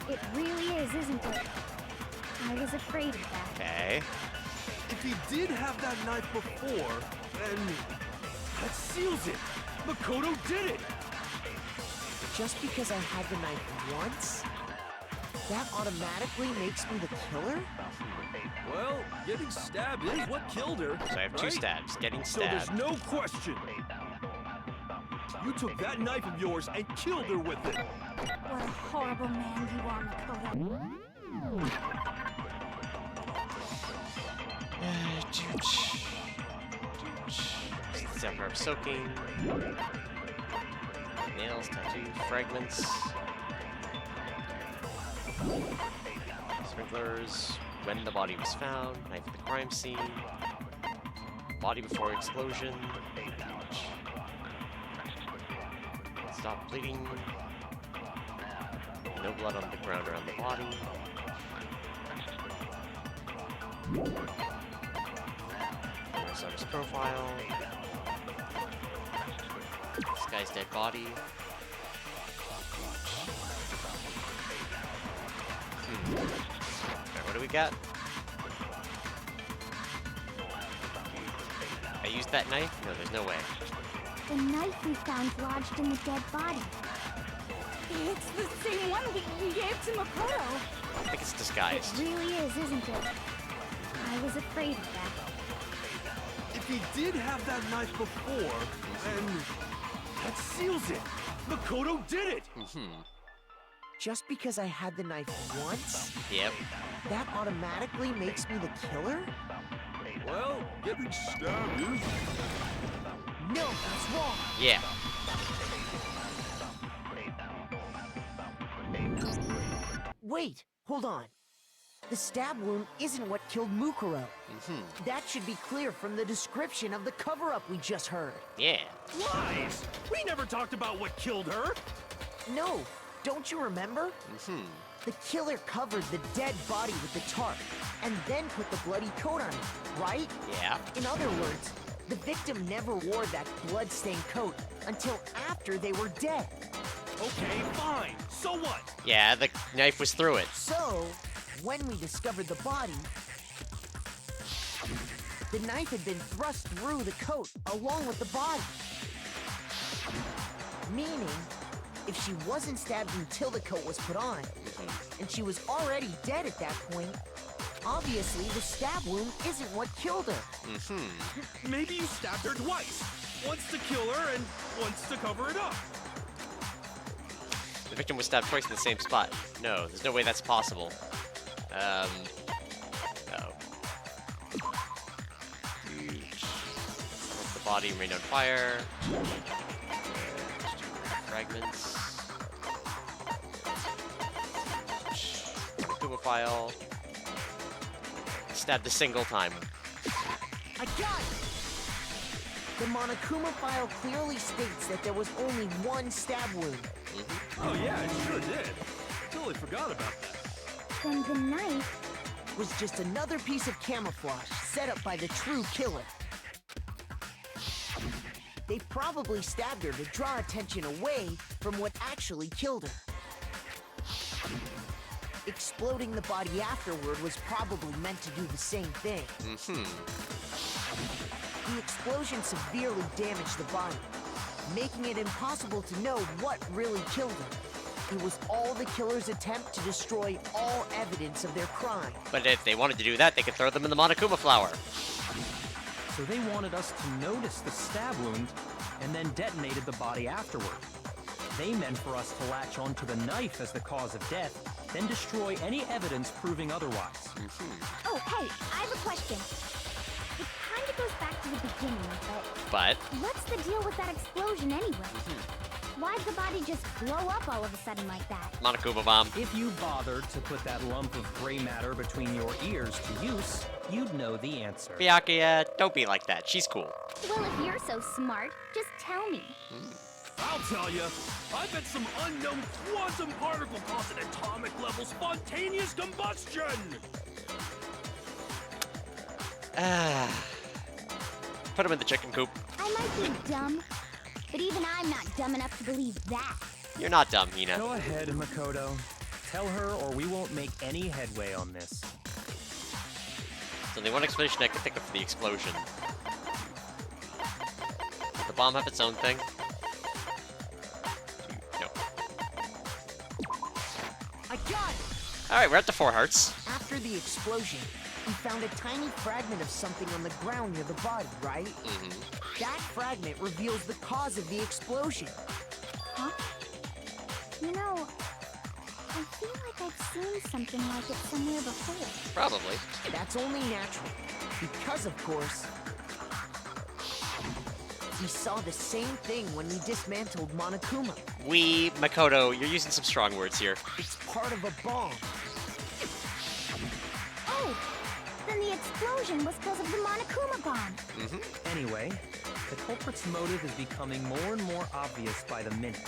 It really is, isn't it? I was afraid of that. Okay. If he did have that knife before, then that seals it. Makoto did it. Just because I had the knife once, That automatically makes me the killer? Well, getting stabbed is what killed her. So I have 2 right? stabs. Getting So stabbed. there's no question. You took that knife of yours and killed her with it. What a horrible man you are, Makoto. Except for soaking. Nails, tattoo, fragments. Sprinklers. When the body was found. Knife at the crime scene. Body before explosion. Stop bleeding. No blood on the ground around the body. Sub's profile. This guy's dead body. Alright, what do we got? I used that knife? No, there's no way. The knife we found lodged in the dead body. It's the same one we gave to Makoto. I think it's disguised. It really is, isn't it? I was afraid of that. If he did have that knife before, then that seals it. Makoto did it. Just because I had the knife once, Yep. that automatically makes me the killer? Well, getting stabbed is. No, that's wrong. Yeah. Wait, hold on. The stab wound isn't what killed Mukuro. That should be clear from the description of the cover-up we just heard. Yeah. Lies! We never talked about what killed her. No, don't you remember? The killer covered the dead body with the tarp, and then put the bloody coat on it, right? Yeah. In other words, the victim never wore that blood-stained coat until after they were dead. Okay, fine. So what? Yeah, the knife was through it. So, when we discovered the body, the knife had been thrust through the coat along with the body. Meaning, if she wasn't stabbed until the coat was put on, and she was already dead at that point, obviously the stab wound isn't what killed her. Maybe you stabbed her twice. Once to kill her and once to cover it up. The victim was stabbed twice in the same spot. No, there's no way that's possible. Oh. Let the body rain on fire. Fragments. Kuma file. Stabbed a single time. I got it! The Monokuma file clearly states that there was only one stab wound. Oh yeah, it sure did. Totally forgot about that. Then the knife... Was just another piece of camouflage set up by the true killer. They probably stabbed her to draw attention away from what actually killed her. Exploding the body afterward was probably meant to do the same thing. The explosion severely damaged the body, making it impossible to know what really killed her. It was all the killer's attempt to destroy all evidence of their crime. But if they wanted to do that, they could throw them in the Monokuma flower. So they wanted us to notice the stab wound and then detonated the body afterward. They meant for us to latch onto the knife as the cause of death, then destroy any evidence proving otherwise. Oh, hey, I have a question. It kind of goes back to the beginning, But what's the deal with that explosion anyway? Why'd the body just blow up all of a sudden like that? Monokuma bomb. If you bothered to put that lump of gray matter between your ears to use, you'd know the answer. Byakuya, don't be like that. She's cool. Well, if you're so smart, just tell me. I'll tell you. I bet some unknown quantum particle cause an atomic level spontaneous combustion. Put him in the chicken coop. I might be dumb, but even I'm not dumb enough to believe that. You're not dumb, Hina. Go ahead, Makoto. Tell her or we won't make any headway on this. There's only one explanation I can think of for the explosion. Does the bomb have its own thing? No. I got it! Alright, we're at the 4 hearts. After the explosion, we found a tiny fragment of something on the ground near the body, right? That fragment reveals the cause of the explosion. Huh? You know, I feel like I've seen something like it somewhere before. Probably. That's only natural. Because, of course, we saw the same thing when we dismantled Monokuma. Makoto, you're using some strong words here. It's part of a bomb. Oh! Then the explosion was because of the Monokuma bomb. Anyway, the culprit's motive is becoming more and more obvious by the minute.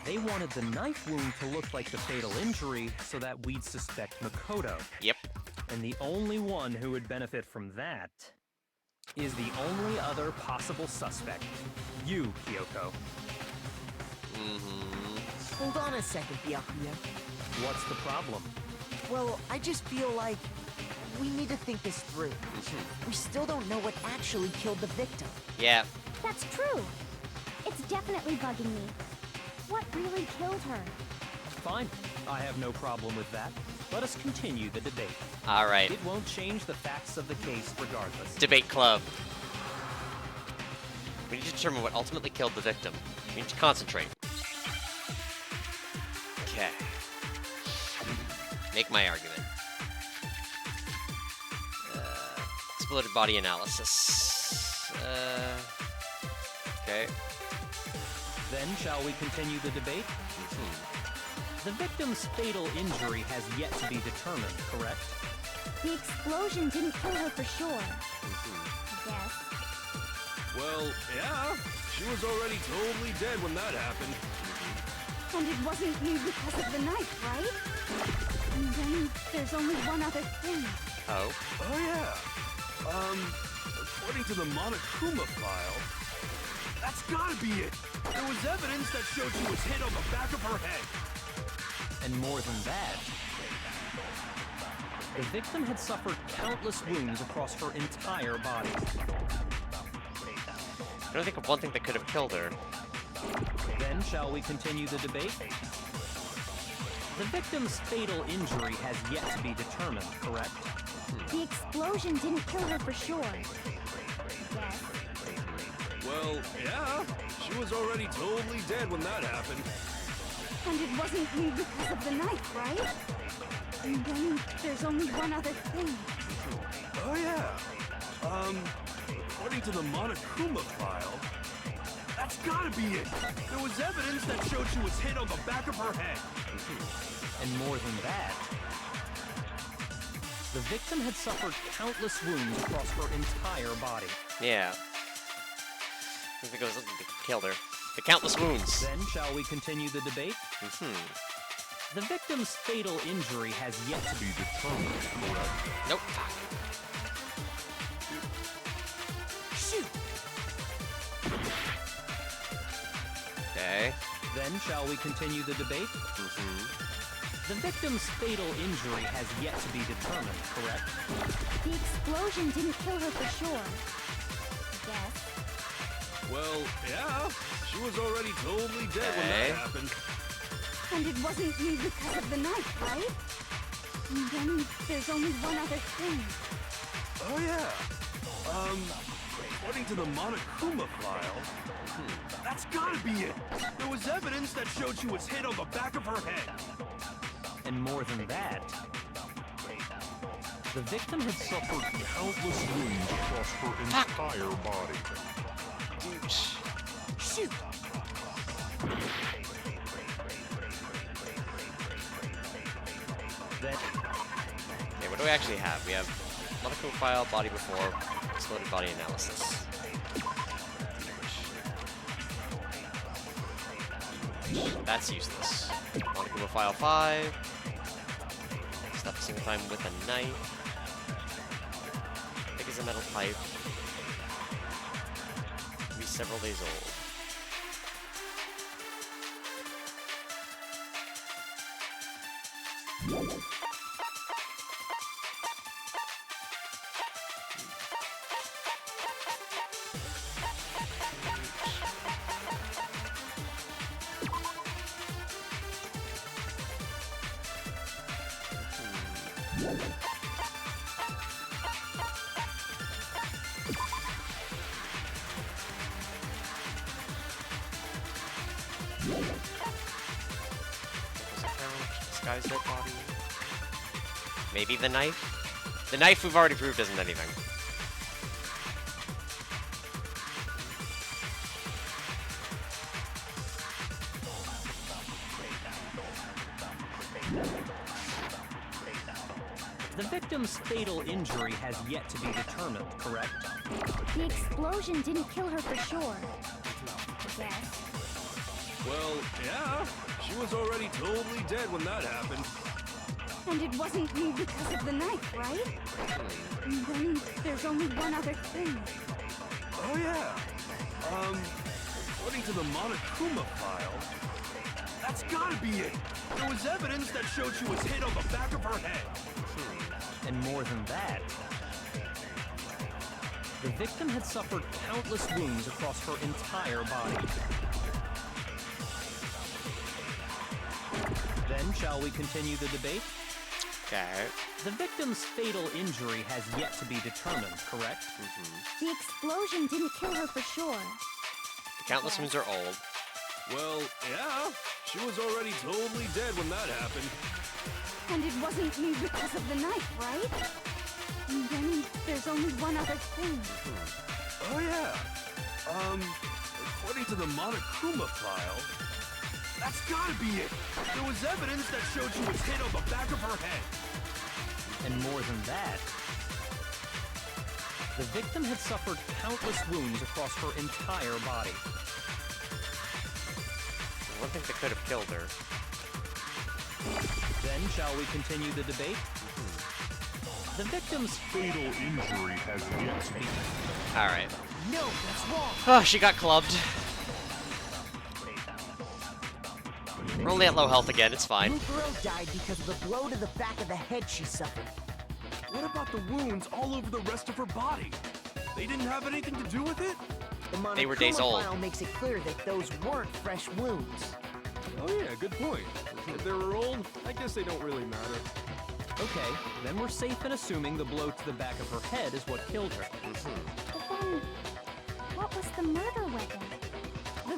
They wanted the knife wound to look like the fatal injury so that we'd suspect Makoto. Yep. And the only one who would benefit from that is the only other possible suspect. You, Kyoko. Hold on a second, Byakuya. What's the problem? Well, I just feel like we need to think this through. We still don't know what actually killed the victim. Yeah. That's true. It's definitely bugging me. What really killed her? Fine. I have no problem with that. Let us continue the debate. Alright. It won't change the facts of the case regardless. Debate club. We need to determine what ultimately killed the victim. We need to concentrate. Okay. Make my argument. Exploded body analysis. Okay. Then shall we continue the debate? The victim's fatal injury has yet to be determined, correct? The explosion didn't kill her for sure. I guess. Well, yeah. She was already totally dead when that happened. And it wasn't you because of the knife, right? And then there's only one other thing. Oh. Oh, yeah. According to the Monokuma file, that's gotta be it. There was evidence that showed she was hit on the back of her head. And more than that, the victim had suffered countless wounds across her entire body. I don't think of one thing that could have killed her. Then shall we continue the debate? The victim's fatal injury has yet to be determined, correct? The explosion didn't kill her for sure. I guess. Well, yeah. She was already totally dead when that happened. And it wasn't you because of the knife, right? And then there's only one other thing. Oh, yeah. According to the Monokuma file, that's gotta be it. There was evidence that showed she was hit on the back of her head. And more than that, the victim had suffered countless wounds across her entire body. Yeah. I think it was something that killed her. The countless wounds. Then shall we continue the debate? The victim's fatal injury has yet to be determined, correct? Nope. Shoot! Okay. Then shall we continue the debate? The victim's fatal injury has yet to be determined, correct? The explosion didn't kill her for sure. I guess. Well, yeah. She was already totally dead when that happened. And it wasn't you because of the knife, right? And then there's only one other thing. Oh, yeah. According to the Monokuma file, that's gotta be it. There was evidence that showed she was hit on the back of her head. And more than that, the victim had suffered countless wounds across her entire body. Shoot! That Okay, what do we actually have? We have Monokuma file, body before, exploded body analysis. That's useless. Monokuma file 5. Stop a single time with a knife. Big as a metal pipe. Could be several days old. Disguise dead body. Maybe the knife? The knife we've already proved isn't anything. The victim's fatal injury has yet to be determined, correct? The explosion didn't kill her for sure. Yes. Well, yeah. She was already totally dead when that happened. And it wasn't because of the knife, right? And then there's only one other thing. Oh, yeah. According to the Monokuma file, that's gotta be it. There was evidence that showed she was hit on the back of her head. And more than that, the victim had suffered countless wounds across her entire body. Then, shall we continue the debate? Okay. The victim's fatal injury has yet to be determined, correct? The explosion didn't kill her for sure. The countless wounds are old. Well, yeah. She was already totally dead when that happened. And it wasn't because of the knife, right? And then there's only one other thing. Oh, yeah. According to the Monokuma file, that's gotta be it. There was evidence that showed she was hit on the back of her head. And more than that, the victim had suffered countless wounds across her entire body. One thing that could have killed her. Then, shall we continue the debate? The victim's fatal injury has yet to be... Alright. No, that's wrong. Oh, she got clubbed. We're only at low health again, it's fine. Blue Girl died because of the blow to the back of the head she suffered. What about the wounds all over the rest of her body? They didn't have anything to do with it? The They were days Monokuma old. file makes it clear that those weren't fresh wounds. Oh yeah, good point. If they were old, I guess they don't really matter. Okay, then we're safe in assuming the blow to the back of her head is what killed her. But then, what was the murder weapon? The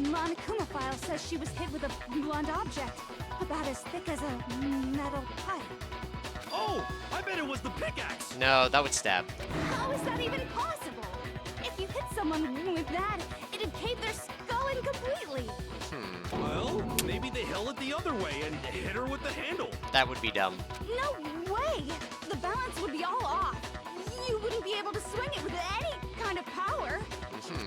Monokuma file says she was hit with a blunt object, about as thick as a metal pipe. Oh, I bet it was the pickaxe! No, that would stab. How is that even possible? If you hit someone with that, it'd cave their skull in completely. Well, maybe they held it the other way and hit her with the handle. That would be dumb. No way! The balance would be all off. You wouldn't be able to swing it with any kind of power.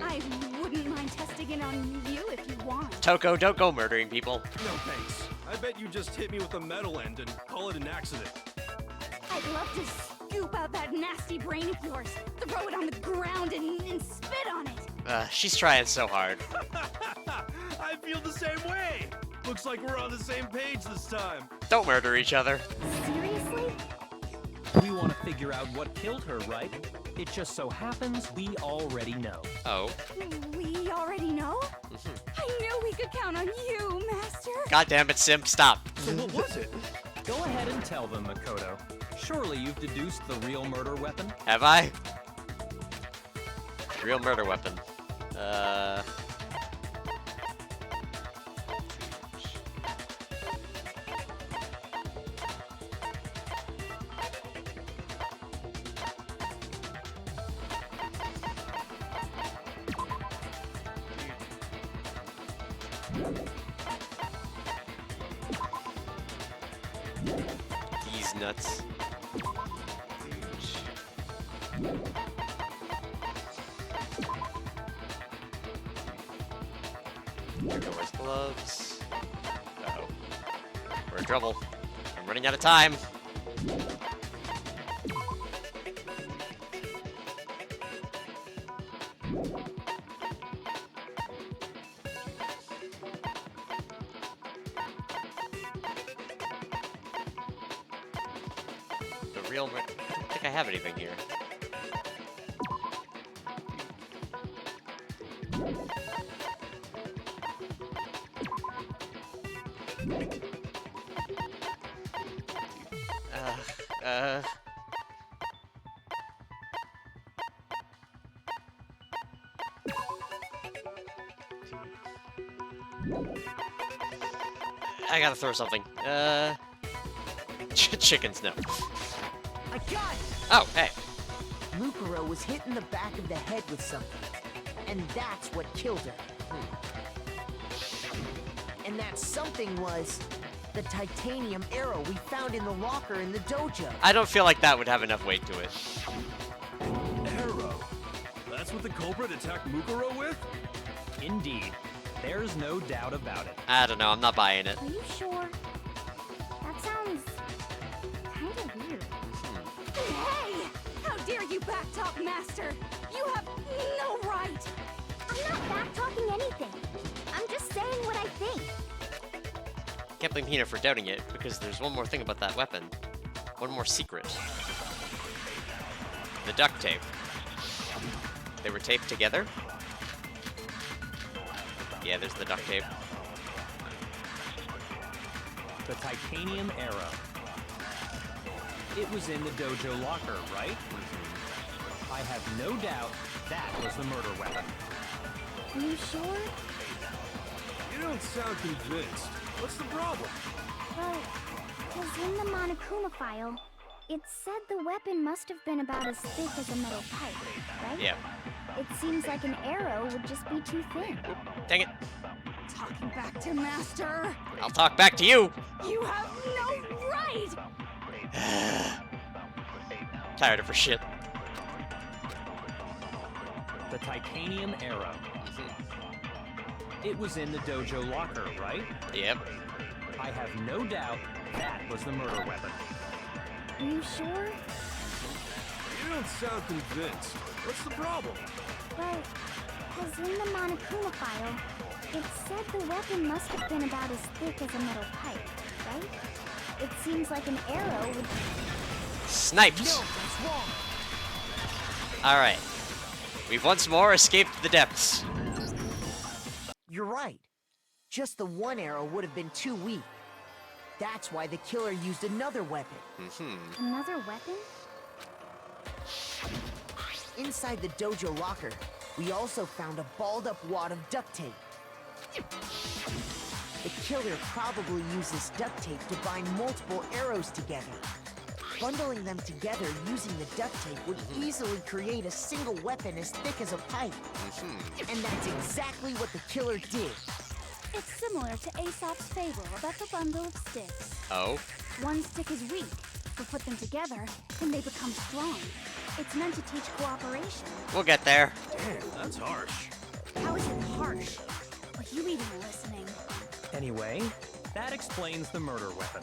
I wouldn't mind testing it on you if you want. Toko, don't go murdering people. No thanks. I bet you just hit me with a metal end and call it an accident. I'd love to scoop out that nasty brain of yours, throw it on the ground and spit on it. She's trying so hard. I feel the same way. Looks like we're on the same page this time. Don't murder each other. Seriously? We want to figure out what killed her, right? It just so happens we already know. Oh. We already know? I knew we could count on you, Master. God damn it, Simp, stop. So what was it? Go ahead and tell them, Makoto. Surely you've deduced the real murder weapon? Have I? Real murder weapon. These nuts. Where's gloves? Uh-oh. We're in trouble. I'm running out of time. The real... I don't think I have anything here. I gotta throw something. Chickens, no. I got it! Oh, hey. Mukuro was hit in the back of the head with something, and that's what killed her. And that something was the titanium arrow we found in the locker in the dojo. I don't feel like that would have enough weight to it. Arrow. That's what the culprit attacked Mukuro with? Indeed. There's no doubt about it. I don't know, I'm not buying it. Are you sure? That sounds kind of weird. Hey! How dare you backtalk, Master? You have no right! I'm not back-talking anything. I'm just saying what I think. Can't blame Hina for doubting it, because there's one more thing about that weapon. One more secret. The duct tape. They were taped together? Yeah, there's the duct tape. The titanium arrow. It was in the dojo locker, right? I have no doubt that was the murder weapon. Are you sure? You don't sound convinced. What's the problem? Well, because in the Monokuma file, it said the weapon must have been about as thick as a metal pipe, right? Yeah. It seems like an arrow would just be too thin. Dang it. Talking back to Master! I'll talk back to you! You have no right! Tired of her shit. The titanium arrow. It was in the dojo locker, right? Yep. I have no doubt that was the murder weapon. Are you sure? You don't sound convinced. What's the problem? Well, because in the Monokuma file, it said the weapon must have been about as thick as a metal pipe, right? It seems like an arrow would... Sniped! No, that's wrong. Alright. We've once more escaped the depths. You're right. Just the one arrow would have been too weak. That's why the killer used another weapon. Another weapon? Inside the dojo locker, we also found a balled-up wad of duct tape. The killer probably used this duct tape to bind multiple arrows together. Bundling them together using the duct tape would easily create a single weapon as thick as a pipe. And that's exactly what the killer did. It's similar to Aesop's fable about the bundle of sticks. Oh? One stick is weak, but put them together, and they become strong. It's meant to teach cooperation. We'll get there. Damn, that's harsh. How is it harsh? Are you even listening? Anyway, that explains the murder weapon.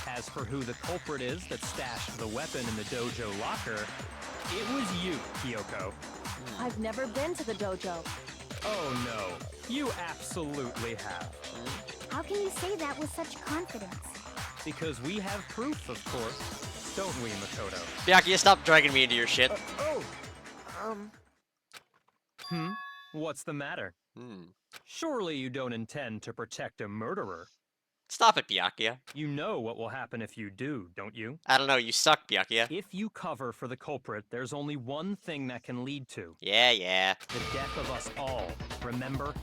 As for who the culprit is that stashed the weapon in the dojo locker, it was you, Kyoko. I've never been to the dojo. Oh no, you absolutely have. How can you say that with such confidence? Because we have proof, of course. Don't we, Makoto? Byakuya, stop dragging me into your shit. What's the matter? Surely you don't intend to protect a murderer. Stop it, Byakuya. You know what will happen if you do, don't you? I don't know, you suck, Byakuya. If you cover for the culprit, there's only one thing that can lead to. Yeah. The death of us all, remember?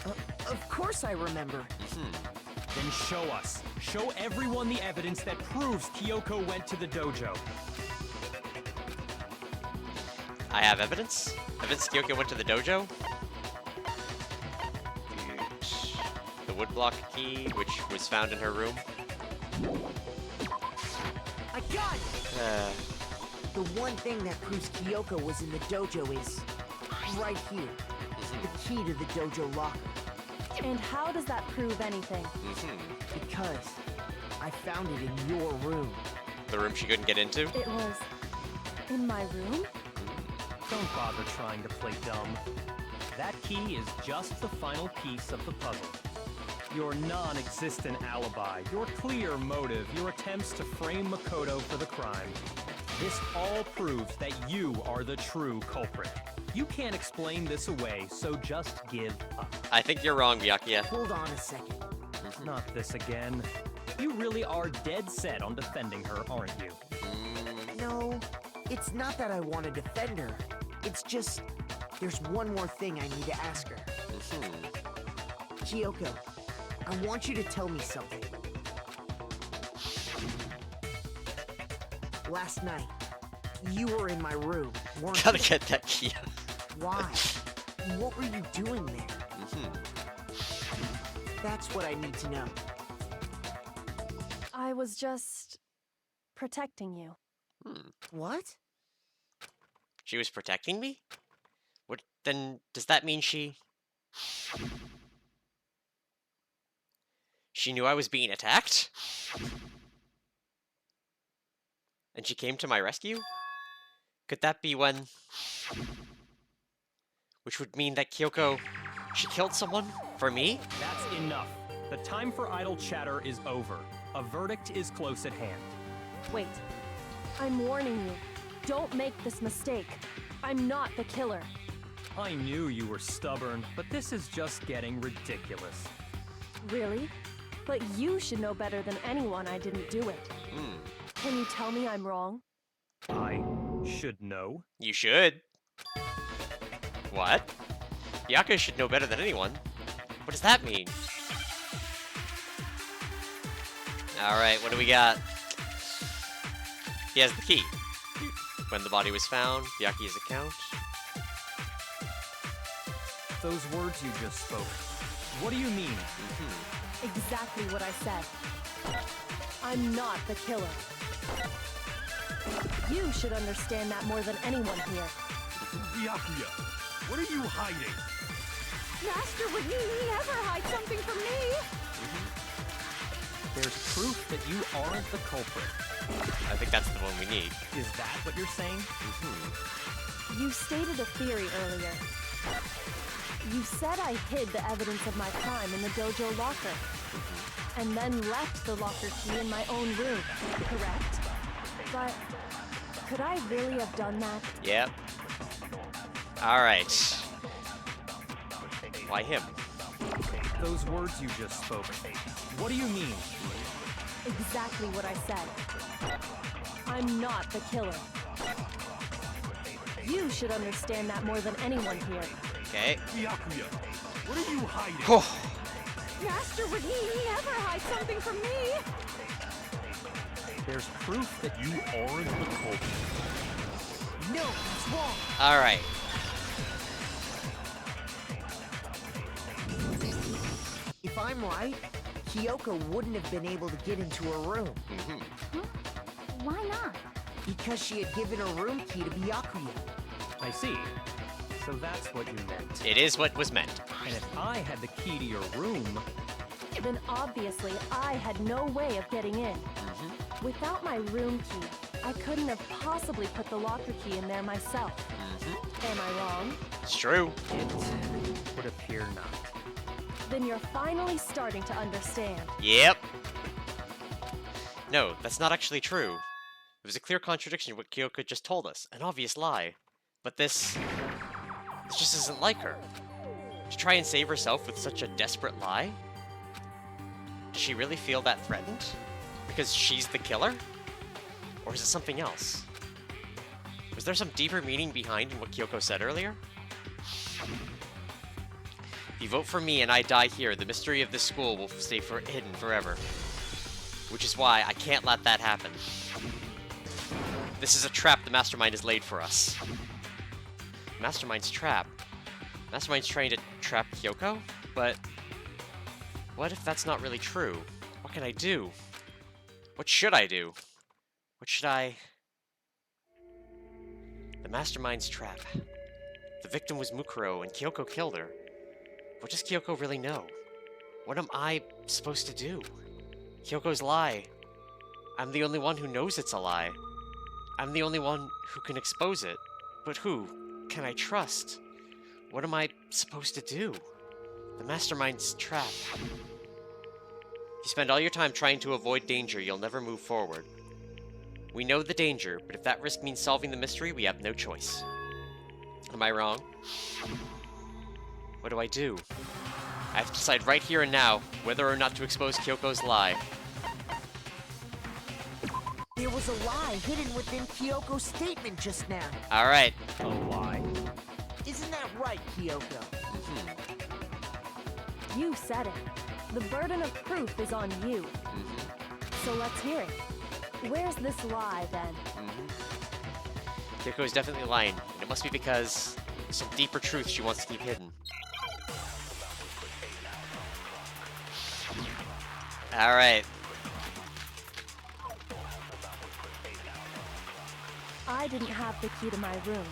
Of course I remember. Then show us. Show everyone the evidence that proves Kyoko went to the dojo. I have evidence? Evidence Kyoko went to the dojo? The woodblock key, which was found in her room. I got it! The one thing that proves Kyoko was in the dojo is right here. The key to the dojo locker. And how does that prove anything? Because I found it in your room. The room she couldn't get into? It was in my room? Don't bother trying to play dumb. That key is just the final piece of the puzzle. Your non-existent alibi, your clear motive, your attempts to frame Makoto for the crime. This all proves that you are the true culprit. You can't explain this away, so just give up. I think you're wrong, Byakuya. Hold on a second. Not this again. You really are dead set on defending her, aren't you? It's not that I want to defend her. It's just, there's one more thing I need to ask her. Kyoko, I want you to tell me something. Last night, you were in my room, weren't Gotta you? get that key. Why? What were you doing there? That's what I need to know. I was just protecting you. What? She was protecting me? What, then, does that mean she knew I was being attacked? And she came to my rescue? Could that be when... Which would mean that Kyoko... She killed someone? For me? That's enough. The time for idle chatter is over. A verdict is close at hand. Wait. I'm warning you. Don't make this mistake. I'm not the killer. I knew you were stubborn, but this is just getting ridiculous. Really? But you should know better than anyone I didn't do it. Can you tell me I'm wrong? I should know. You should. What? Byakuya should know better than anyone. What does that mean? Alright, what do we got? He has the key. When the body was found, Byakuya's account. Those words you just spoke. What do you mean? Exactly what I said. I'm not the killer. You should understand that more than anyone here. Byakuya, what are you hiding? Master would never hide something from me! There's proof that you aren't the culprit. I think that's the one we need. Is that what you're saying? You stated a theory earlier. You said I hid the evidence of my crime in the dojo locker. And then left the locker key in my own room, correct? But could I really have done that? Yep. Alright. Why him? Those words you just spoke. What do you mean? Exactly what I said. I'm not the killer. You should understand that more than anyone here. Okay. Byakuya, what are you hiding? Oh. Master would never hide something from me! There's proof that you aren't the culprit. No, it's wrong. Alright. If I'm right, Kyoko wouldn't have been able to get into her room. Why not? Because she had given her room key to Byakuya. I see. So that's what you meant. It is what was meant. And if I had the key to your room... Then obviously I had no way of getting in. Without my room key, I couldn't have possibly put the locker key in there myself. Am I wrong? It's true. It would appear not. Then you're finally starting to understand. Yep. No, that's not actually true. It was a clear contradiction to what Kyoko just told us. An obvious lie. But this just isn't like her. To try and save herself with such a desperate lie? Does she really feel that threatened? Because she's the killer? Or is it something else? Was there some deeper meaning behind what Kyoko said earlier? If you vote for me and I die here, the mystery of this school will stay hidden forever. Which is why I can't let that happen. This is a trap the Mastermind has laid for us. Mastermind's trap? Mastermind's trying to trap Kyoko? But what if that's not really true? What can I do? What should I do? What should I... The Mastermind's trap. The victim was Mukuro and Kyoko killed her. What does Kyoko really know? What am I supposed to do? Kyoko's lie. I'm the only one who knows it's a lie. I'm the only one who can expose it. But who can I trust? What am I supposed to do? The Mastermind's trap. You spend all your time trying to avoid danger, you'll never move forward. We know the danger, but if that risk means solving the mystery, we have no choice. Am I wrong? What do I do? I have to decide right here and now whether or not to expose Kyoko's lie. There was a lie hidden within Kyoko's statement just now. Alright. A lie? Isn't that right, Kyoko? You said it. The burden of proof is on you. So let's hear it. Where's this lie, then? Kyoko is definitely lying, and it must be because there's some deeper truth she wants to keep hidden. Alright. I didn't have the key to my room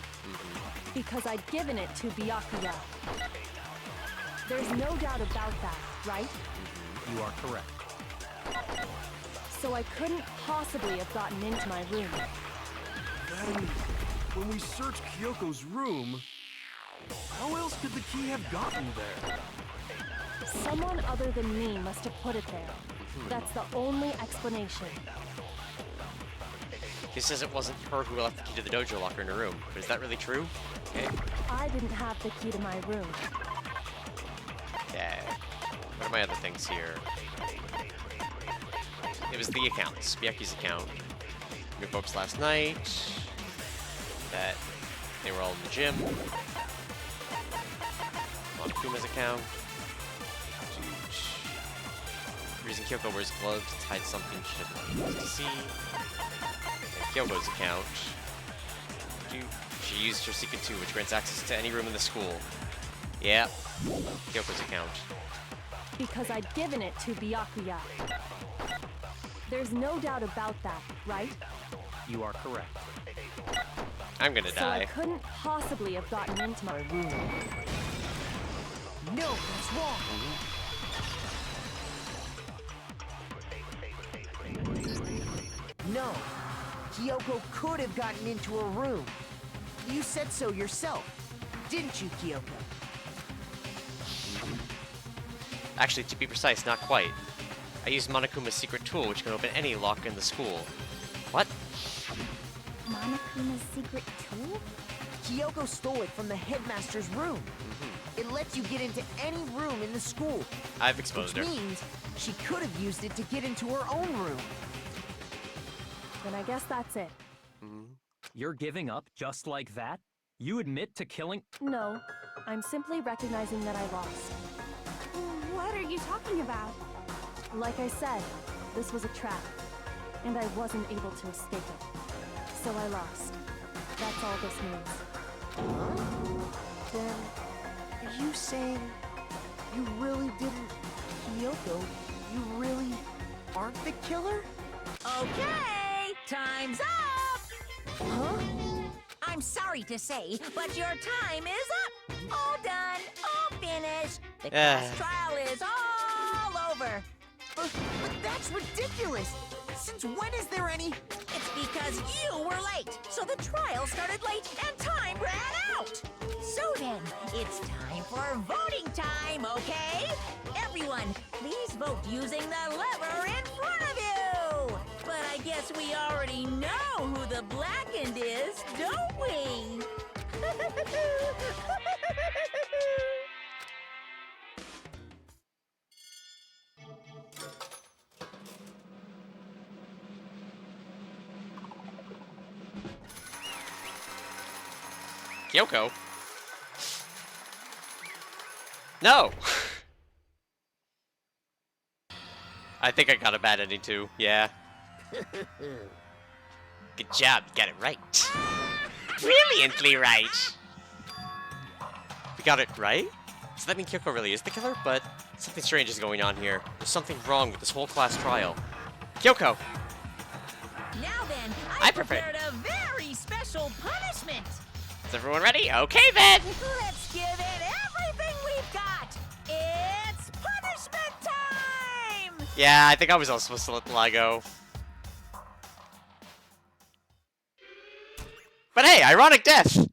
because I'd given it to Byakuya. There's no doubt about that, right? You are correct. So I couldn't possibly have gotten into my room. Then, when we searched Kyoko's room, how else could the key have gotten there? Someone other than me must have put it there. That's the only explanation. He says it wasn't her who left the key to the dojo locker in her room, but is that really true? Okay. I didn't have the key to my room. Okay. What are my other things here? It was the accounts. Byakuya's account. New folks last night. That they were all in the gym. Monokuma's account. The reason Kyoko wears gloves to hide something she doesn't want us to see. And Kyoko's account. She used her secret too, which grants access to any room in the school. Yeah. Kyoko's account. Because I'd given it to Byakuya. There's no doubt about that, right? You are correct. I'm gonna So I die. couldn't possibly have gotten into my room. No, that's wrong. No, Kyoko could have gotten into her room. You said so yourself, didn't you, Kyoko? Actually, to be precise, not quite. I used Monokuma's secret tool, which can open any lock in the school. What? Monokuma's secret tool? Kyoko stole it from the headmaster's room. It lets you get into any room in the school. I've exposed Which her. means she could have used it to get into her own room. Then I guess that's it. You're giving up just like that? You admit to killing... No, I'm simply recognizing that I lost. What are you talking about? Like I said, this was a trap, and I wasn't able to escape it. So I lost. That's all this means. Then, are you saying you really didn't... Kyoko, you really aren't the killer? Okay, time's up! Huh? I'm sorry to say, but your time is up! All done, all finished. The class trial is all over. But that's ridiculous! Since when is there any... It's because you were late, so the trial started late and time ran out. So then, it's time for voting time, okay? Everyone, please vote using the lever in front of you. But I guess we already know who the blackened is, don't we? Kyoko? No! I think I got a bad ending too, yeah. Good job, you got it right. Brilliantly right! We got it right? Does that mean Kyoko really is the killer? But something strange is going on here. There's something wrong with this whole class trial. Kyoko! Now then, I I prepared- prepared a very special punishment. Is everyone ready? Okay then! Let's give it everything we've got. It's punishment time! Yeah, I think I was also supposed to let the lie go. But hey, ironic death!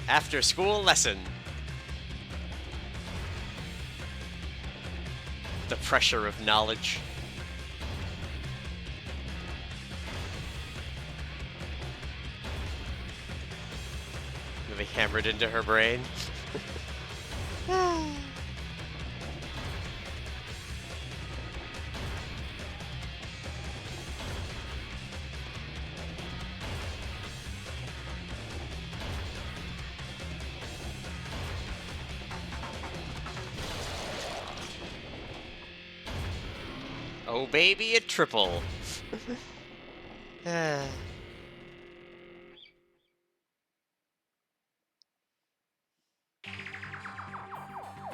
After school lesson. The pressure of knowledge. Really hammered into her brain. Oh baby, a triple. And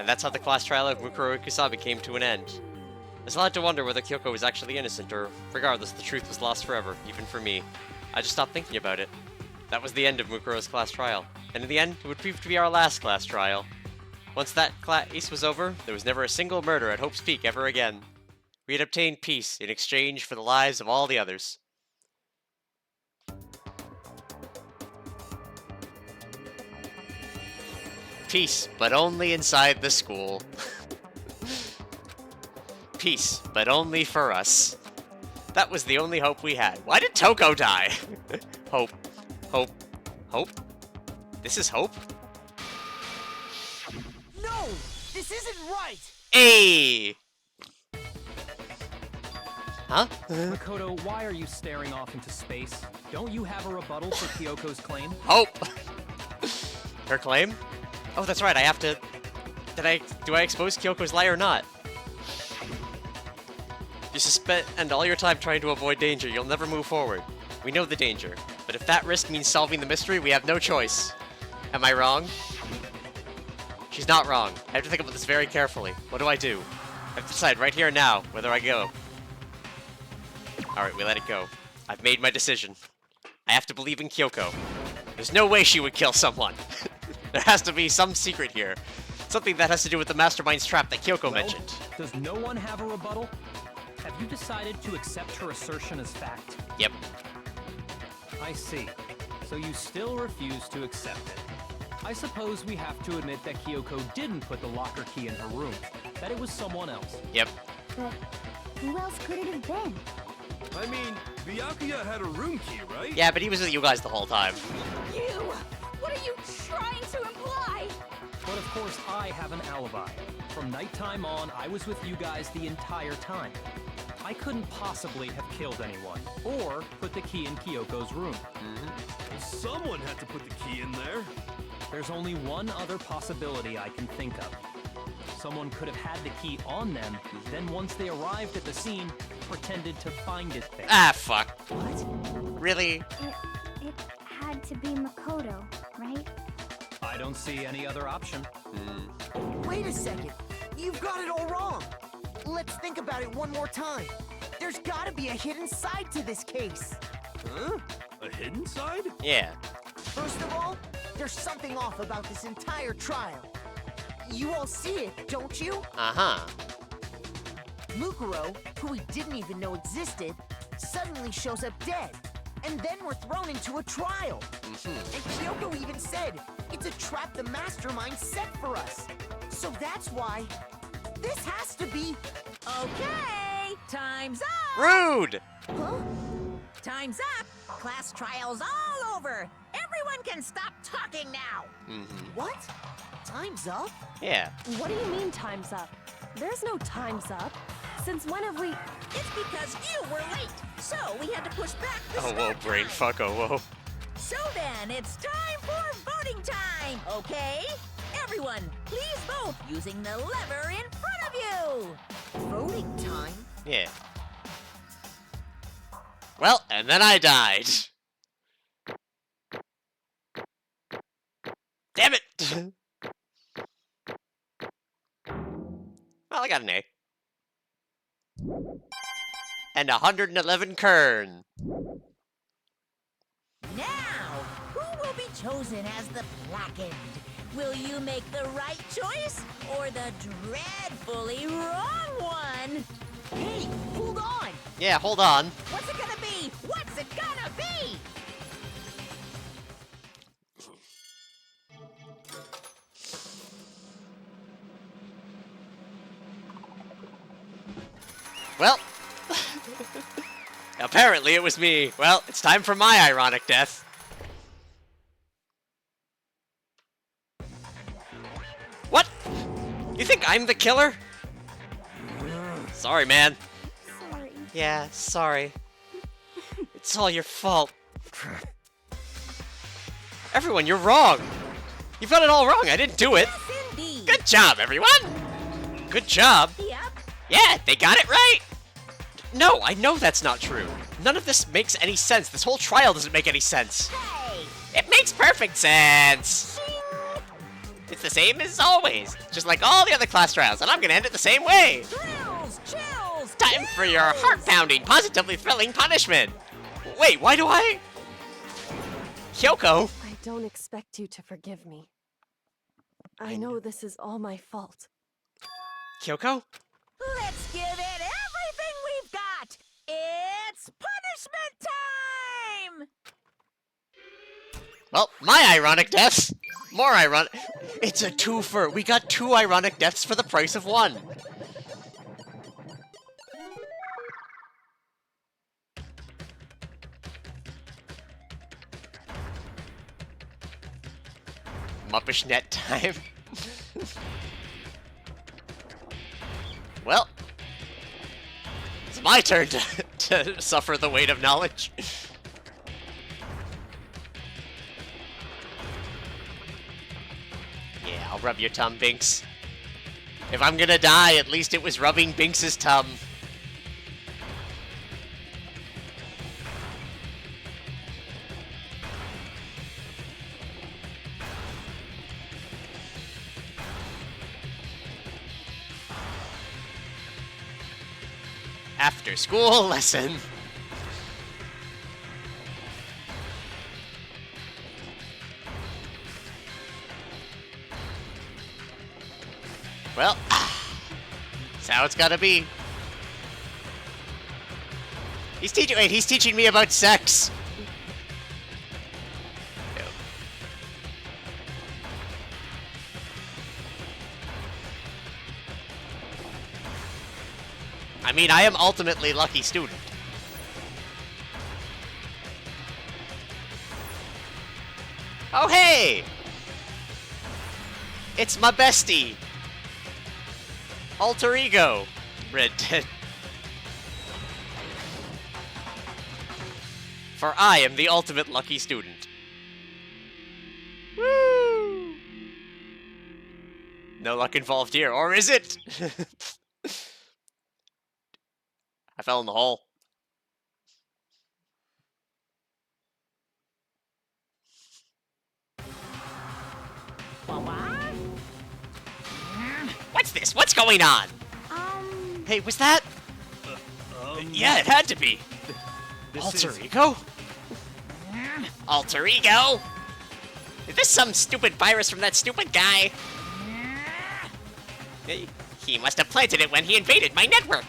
that's how the class trial of Mukuro Kusabi came to an end. There's a lot to wonder whether Kyoko was actually innocent, or regardless, the truth was lost forever, even for me. I just stopped thinking about it. That was the end of Mukuro's class trial, and in the end, it would prove to be our last class trial. Once that case was over, there was never a single murder at Hope's Peak ever again. We had obtained peace in exchange for the lives of all the others. Peace, but only inside the school. Peace, but only for us. That was the only hope we had. Why did Toko die? Hope. Hope. Hope? This is hope? No! This isn't right! Hey! Huh? Makoto, why are you staring off into space? Don't you have a rebuttal for Kyoko's claim? Hope! Her claim? Oh, that's right, I have to... Do I expose Kyoko's lie or not? You spend all your time trying to avoid danger, you'll never move forward. We know the danger, but if that risk means solving the mystery, we have no choice. Am I wrong? She's not wrong. I have to think about this very carefully. What do? I have to decide right here and now whether I go. Alright, we let it go. I've made my decision. I have to believe in Kyoko. There's no way she would kill someone. There has to be some secret here. Something that has to do with the mastermind's trap that Kyoko mentioned. Does no one have a rebuttal? Have you decided to accept her assertion as fact? Yep. I see. So you still refuse to accept it. I suppose we have to admit that Kyoko didn't put the locker key in her room. That it was someone else. Yep. But who else could it have been? I mean, Byakuya had a room key, right? Yeah, but he was with you guys the whole time. You! What are you trying to imply? But of course, I have an alibi. From nighttime on, I was with you guys the entire time. I couldn't possibly have killed anyone, or put the key in Kyoko's room. Well, someone had to put the key in there. There's only one other possibility I can think of. Someone could have had the key on them, then once they arrived at the scene, pretended to find it there. Ah, fuck. What? Really? It had to be Makoto, right? I don't see any other option. Wait a second. You've got it all wrong. Let's think about it one more time. There's gotta be a hidden side to this case. Huh? A hidden side? Yeah. First of all, there's something off about this entire trial. You all see it, don't you? Uh-huh. Mukuro, who we didn't even know existed, suddenly shows up dead. And then we're thrown into a trial. And Kyoko even said, it's a trap the mastermind set for us. So that's why this has to be... Okay, time's up! Rude! Huh? Time's up! Class trial's all over! Everyone can stop talking now! What? Time's up? Yeah. What do you mean time's up? There's no time's up. Since when have we... It's because you were late, so we had to push back the Oh, whoa, start brain time. fuck, oh, whoa. So then, it's time for voting time, okay? Everyone, please vote using the lever in front of you! Voting time? Yeah. Well, and then I died. Damn it! Well, I got an A. And 111 kern. Now, who will be chosen as the blackened? Will you make the right choice or the dreadfully wrong one? Hey, hold on! Yeah, hold on. What's it gonna be? What's it gonna be? Apparently it was me. Well, it's time for my ironic death. What? You think I'm the killer? Sorry, man. Sorry. Yeah, sorry. It's all your fault. Everyone, you're wrong. You've got it all wrong. I didn't do it. Yes, indeed. Good job, everyone. Good job. Yep. Yeah, they got it right. No, I know that's not true. None of this makes any sense. This whole trial doesn't make any sense. Hey. It makes perfect sense. It's the same as always, just like all the other class trials, and I'm gonna end it the same way. Thrills, chills. Time for your heart-pounding, positively thrilling punishment. Wait, why do I? Kyoko? I don't expect you to forgive me. I know this is all my fault. Kyoko? Let's give it everything we've got. It's punishment time. Well, my ironic deaths. More ironic. It's a twofer. We got 2 ironic deaths for the price of 1. Muppishnet time. Well, it's my turn to suffer the weight of knowledge. Yeah, I'll rub your tum, Binks. If I'm gonna die, at least it was rubbing Binks's tum. After school lesson. Well, that's how it's gotta be. He's teaching me about sex. No. I mean, I am ultimately lucky student. Oh, hey! It's my bestie. Alter ego. Red Dead. For I am the ultimate lucky student. Woo! No luck involved here, or is it? I fell in the hole. What's this? What's going on? Hey, was that? Yeah, it had to be. Alter ego? Alter ego? Is this some stupid virus from that stupid guy? He must have planted it when he invaded my network.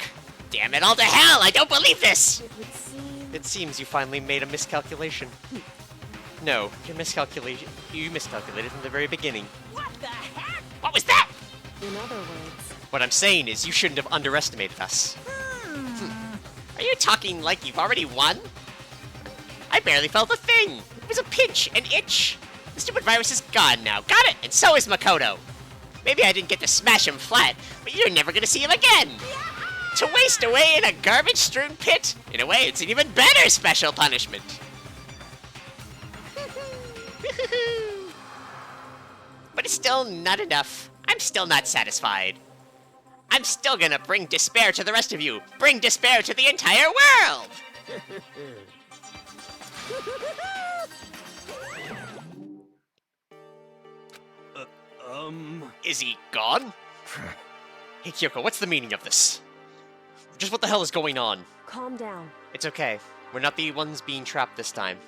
Damn it all to hell, I don't believe this! It would seem... It seems you finally made a miscalculation. No, you miscalculated from the very beginning. What the heck? What was that? In other words... What I'm saying is you shouldn't have underestimated us. Are you talking like you've already won? I barely felt a thing. It was a pinch, an itch. The stupid virus is gone now. Got it? And so is Makoto. Maybe I didn't get to smash him flat, but you're never gonna see him again. To waste away in a garbage-strewn pit? In a way, it's an even better special punishment. But it's still not enough. I'm still not satisfied. I'm still gonna bring despair to the rest of you. Bring despair to the entire world! Is he gone? Hey, Kyoko, what's the meaning of this? Just what the hell is going on? Calm down. It's okay. We're not the ones being trapped this time.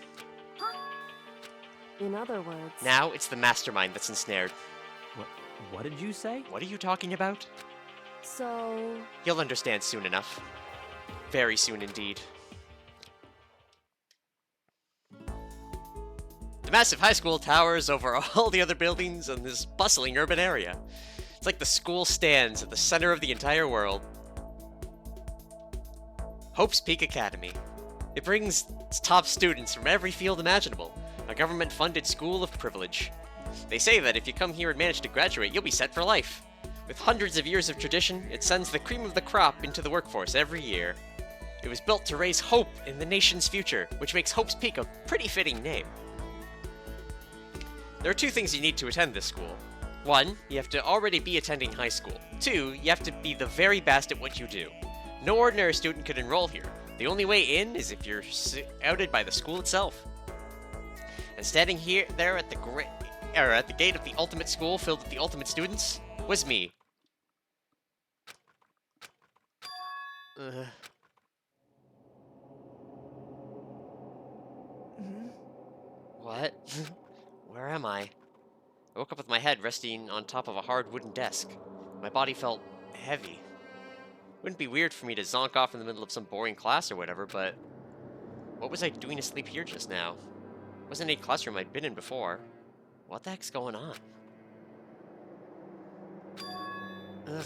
In other words... Now it's the mastermind that's ensnared. What did you say? What are you talking about? So... You'll understand soon enough. Very soon indeed. The massive high school towers over all the other buildings in this bustling urban area. It's like the school stands at the center of the entire world. Hope's Peak Academy. It brings top students from every field imaginable. A government-funded school of privilege. They say that if you come here and manage to graduate, you'll be set for life. With hundreds of years of tradition, it sends the cream of the crop into the workforce every year. It was built to raise hope in the nation's future, which makes Hope's Peak a pretty fitting name. There are 2 things you need to attend this school. 1, you have to already be attending high school. 2, you have to be the very best at what you do. No ordinary student could enroll here. The only way in is if you're outed by the school itself. And standing there at the gate of the ultimate school filled with the ultimate students was me. What? Where am I? I woke up with my head resting on top of a hard wooden desk. My body felt heavy. Wouldn't be weird for me to zonk off in the middle of some boring class or whatever, but what was I doing asleep here just now? Wasn't any classroom I'd been in before. What the heck's going on? Ugh.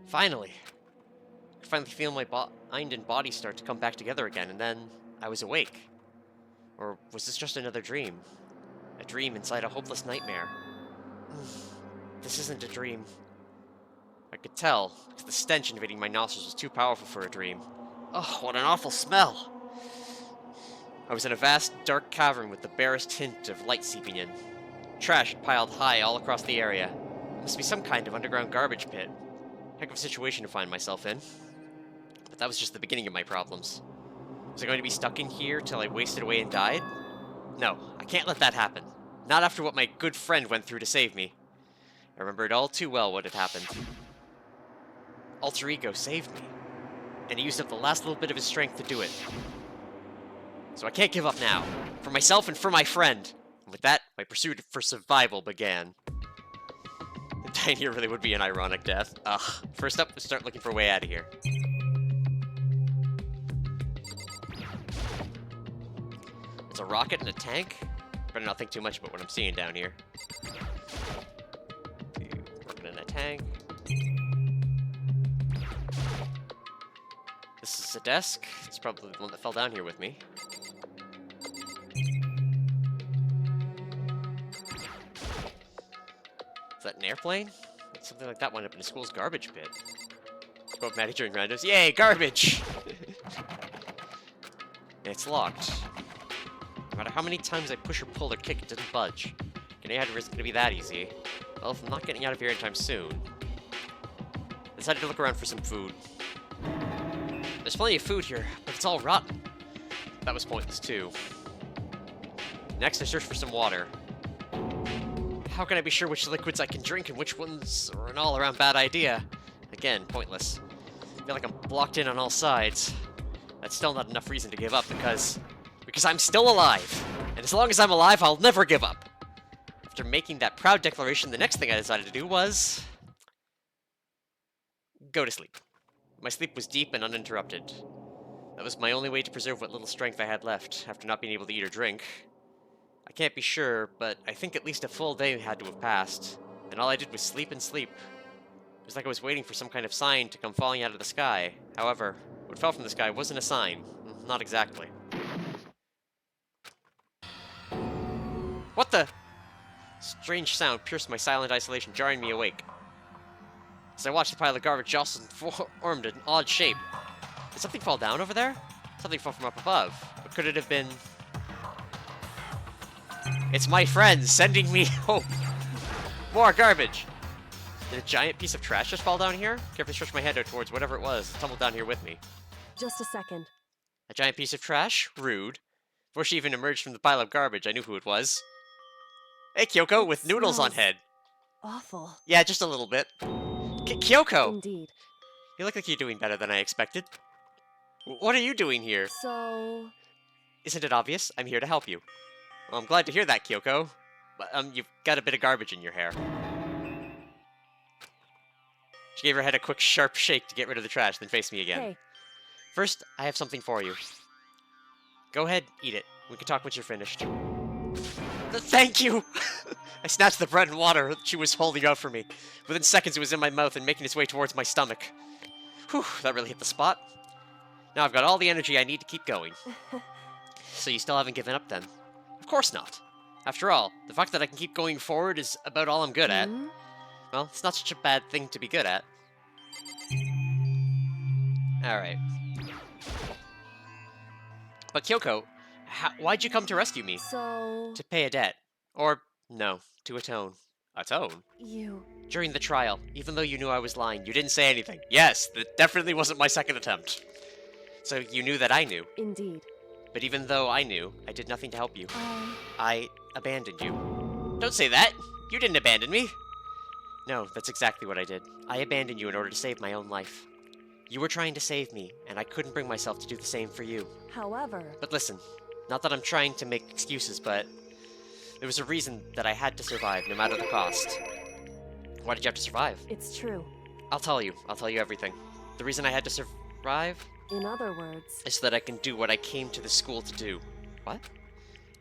Finally. I could finally feel my mind and body start to come back together again, and then I was awake. Or was this just another dream? A dream inside a hopeless nightmare. This isn't a dream. I could tell, because the stench invading my nostrils was too powerful for a dream. Oh, what an awful smell! I was in a vast, dark cavern with the barest hint of light seeping in. Trash piled high all across the area. It must be some kind of underground garbage pit. Heck of a situation to find myself in. But that was just the beginning of my problems. Was I going to be stuck in here till I wasted away and died? No, I can't let that happen. Not after what my good friend went through to save me. I remembered all too well what had happened. Alter Ego saved me, and he used up the last little bit of his strength to do it. So I can't give up now, for myself and for my friend. And with that, my pursuit for survival began. Dying here really would be an ironic death. Ugh. First up, let's start looking for a way out of here. It's a rocket and a tank? Better not think too much about what I'm seeing down here. Working in a tank. This is a desk. It's probably the one that fell down here with me. Is that an airplane? Something like that wound up in a school's garbage pit. Spoke Maddie during randos. Yay, garbage! It's locked. No matter how many times I push or pull or kick, it doesn't budge. Getting out of here isn't gonna be that easy. Well, if I'm not getting out of here anytime soon, I decided to look around for some food. There's plenty of food here, but it's all rotten. That was pointless too. Next, I searched for some water. How can I be sure which liquids I can drink and which ones are an all-around bad idea? Again, pointless. I feel like I'm blocked in on all sides. That's still not enough reason to give up because I'm still alive. And as long as I'm alive, I'll never give up. After making that proud declaration, the next thing I decided to do was go to sleep. My sleep was deep and uninterrupted. That was my only way to preserve what little strength I had left after not being able to eat or drink. I can't be sure, but I think at least a full day had to have passed, and all I did was sleep and sleep. It was like I was waiting for some kind of sign to come falling out of the sky. However, what fell from the sky wasn't a sign. Not exactly. What the? Strange sound pierced my silent isolation, jarring me awake. As I watched the pile of garbage jostle and formed an odd shape. Did something fall down over there? Something fell from up above. Or could it have been... It's my friends sending me hope. More garbage. Did a giant piece of trash just fall down here? Carefully stretched my head out towards whatever it was that tumbled down here with me. Just a second. A giant piece of trash? Rude. Before she even emerged from the pile of garbage, I knew who it was. Hey, Kyoko, with noodles on head. Awful. Yeah, just a little bit. Kyoko! Indeed. You look like you're doing better than I expected. What are you doing here? So... Isn't it obvious? I'm here to help you. Well, I'm glad to hear that, Kyoko. But, you've got a bit of garbage in your hair. She gave her head a quick, sharp shake to get rid of the trash, then faced me again. Hey. First, I have something for you. Go ahead, eat it. We can talk once you're finished. Thank you! I snatched the bread and water that she was holding out for me. Within seconds, it was in my mouth and making its way towards my stomach. Whew, that really hit the spot. Now I've got all the energy I need to keep going. So you still haven't given up then? Of course not. After all, the fact that I can keep going forward is about all I'm good at. Well, it's not such a bad thing to be good at. Alright. But Kyoko, why'd you come to rescue me? So... To pay a debt. Or, no, to atone. Atone? You... During the trial, even though you knew I was lying, you didn't say anything. Yes, that definitely wasn't my second attempt. So you knew that I knew. Indeed. But even though I knew, I did nothing to help you. I abandoned you. Don't say that! You didn't abandon me! No, that's exactly what I did. I abandoned you in order to save my own life. You were trying to save me, and I couldn't bring myself to do the same for you. However... But listen, not that I'm trying to make excuses, but there was a reason that I had to survive, no matter the cost. Why did you have to survive? It's true. I'll tell you everything. The reason I had to survive? In other words... is so that I can do what I came to the school to do. What?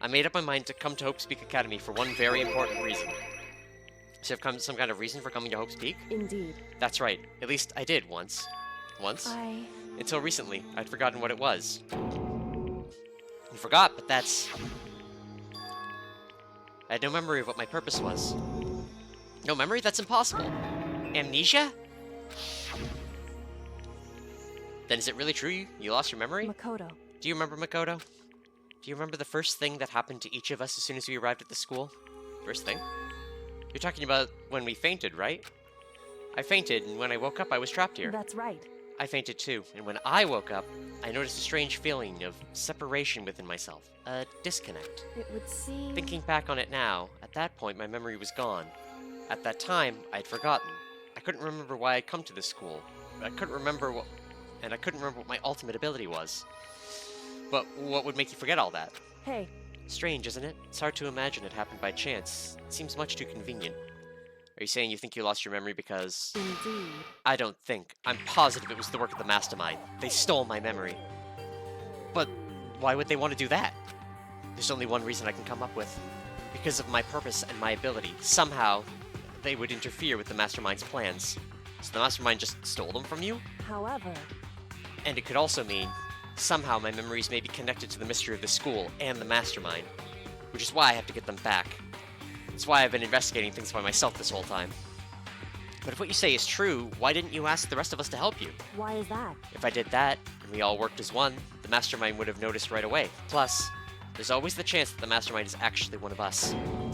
I made up my mind to come to Hope's Peak Academy for one very important reason. So you have some kind of reason for coming to Hope's Peak? Indeed. That's right. At least I did once. Once? Until recently, I'd forgotten what it was. You forgot, but that's... I had no memory of what my purpose was. No memory? That's impossible. Amnesia? Then is it really true you lost your memory? Makoto. Do you remember Makoto? Do you remember the first thing that happened to each of us as soon as we arrived at the school? First thing? You're talking about when we fainted, right? I fainted, and when I woke up, I was trapped here. That's right. I fainted too, and when I woke up, I noticed a strange feeling of separation within myself. A disconnect. It would seem... Thinking back on it now, at that point my memory was gone. At that time, I'd forgotten. I couldn't remember why I'd come to this school. I couldn't remember what my ultimate ability was. But what would make you forget all that? Hey. Strange, isn't it? It's hard to imagine it happened by chance. It seems much too convenient. Are you saying you think you lost your memory because... Indeed. I don't think. I'm positive it was the work of the mastermind. They stole my memory. But why would they want to do that? There's only one reason I can come up with. Because of my purpose and my ability. Somehow, they would interfere with the mastermind's plans. So the mastermind just stole them from you? However... And it could also mean, somehow my memories may be connected to the mystery of the school and the mastermind. Which is why I have to get them back. That's why I've been investigating things by myself this whole time. But if what you say is true, why didn't you ask the rest of us to help you? Why is that? If I did that, and we all worked as one, the mastermind would have noticed right away. Plus, there's always the chance that the mastermind is actually one of us.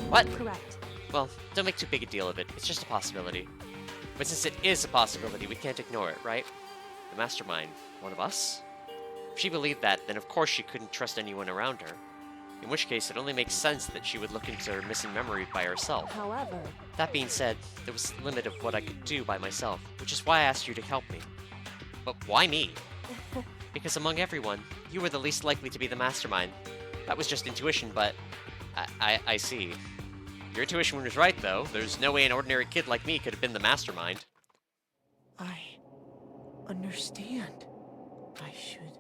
What? Correct. Well, don't make too big a deal of it. It's just a possibility. But since it is a possibility, we can't ignore it, right? The mastermind, one of us? If she believed that, then of course she couldn't trust anyone around her. In which case, it only makes sense that she would look into her missing memory by herself. However... That being said, there was a limit of what I could do by myself, which is why I asked you to help me. But why me? Because among everyone, you were the least likely to be the mastermind. That was just intuition, but... I see. Your intuition was right, though. There's no way an ordinary kid like me could have been the mastermind. I understand. I should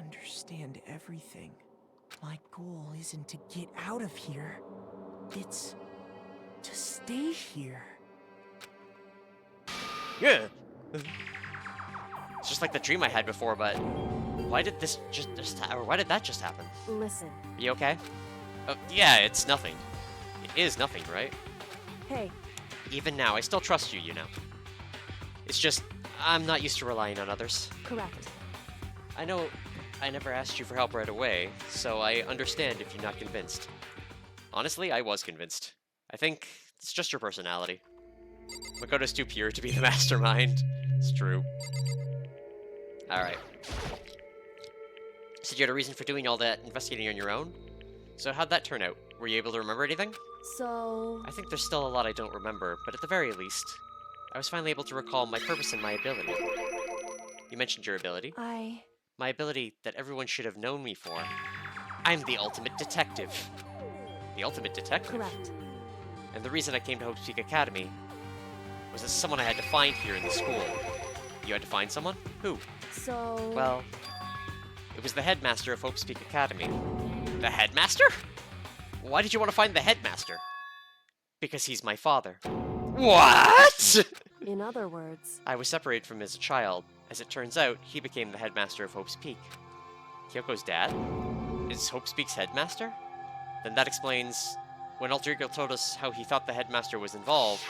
understand everything. My goal isn't to get out of here. It's to stay here. Yeah. It's just like the dream I had before, but why did this why did that just happen? Listen. Are you okay? Oh, yeah, it's nothing. It is nothing, right? Hey. Even now, I still trust you, you know. It's just, I'm not used to relying on others. Correct. I know I never asked you for help right away, so I understand if you're not convinced. Honestly, I was convinced. I think it's just your personality. Makoto's too pure to be the mastermind. It's true. Alright. So you had a reason for doing all that investigating on your own? So how'd that turn out? Were you able to remember anything? So... I think there's still a lot I don't remember, but at the very least, I was finally able to recall my purpose and my ability. You mentioned your ability. My ability that everyone should have known me for. I'm the ultimate detective. The ultimate detective? Correct. And the reason I came to Hope's Peak Academy was as someone I had to find here in the school. You had to find someone? Who? So... Well, it was the headmaster of Hope's Peak Academy. The headmaster? Why did you want to find the headmaster? Because he's my father. What? In other words, I was separated from him as a child. As it turns out, he became the headmaster of Hope's Peak. Kyoko's dad? Is Hope's Peak's headmaster? Then that explains... When Alter Ego told us how he thought the headmaster was involved...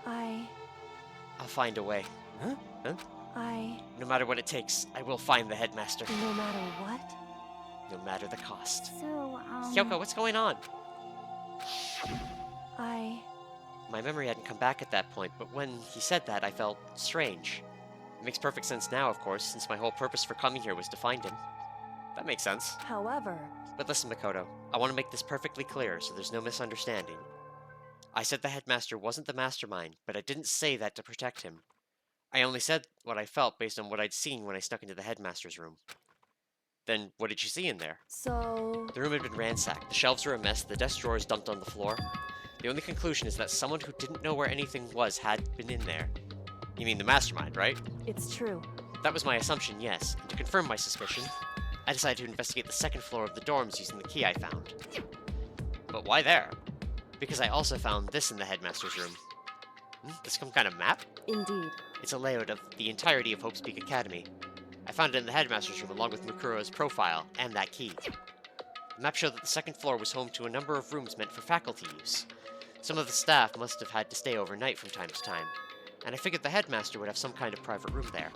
I'll find a way. Huh? No matter what it takes, I will find the headmaster. No matter what? No matter the cost. So, Kyoko, what's going on? I... My memory hadn't come back at that point, but when he said that, I felt strange. It makes perfect sense now, of course, since my whole purpose for coming here was to find him. That makes sense. However... But listen, Makoto, I want to make this perfectly clear so there's no misunderstanding. I said the headmaster wasn't the mastermind, but I didn't say that to protect him. I only said what I felt based on what I'd seen when I snuck into the headmaster's room. Then, what did you see in there? So... The room had been ransacked, the shelves were a mess, the desk drawers dumped on the floor. The only conclusion is that someone who didn't know where anything was had been in there. You mean the mastermind, right? It's true. That was my assumption, yes, and to confirm my suspicion, I decided to investigate the second floor of the dorms using the key I found. But why there? Because I also found this in the headmaster's room. This some kind of map? Indeed. It's a layout of the entirety of Hope's Peak Academy. I found it in the headmaster's room along with Mukuro's profile and that key. The map showed that the second floor was home to a number of rooms meant for faculty use. Some of the staff must have had to stay overnight from time to time, and I figured the headmaster would have some kind of private room there.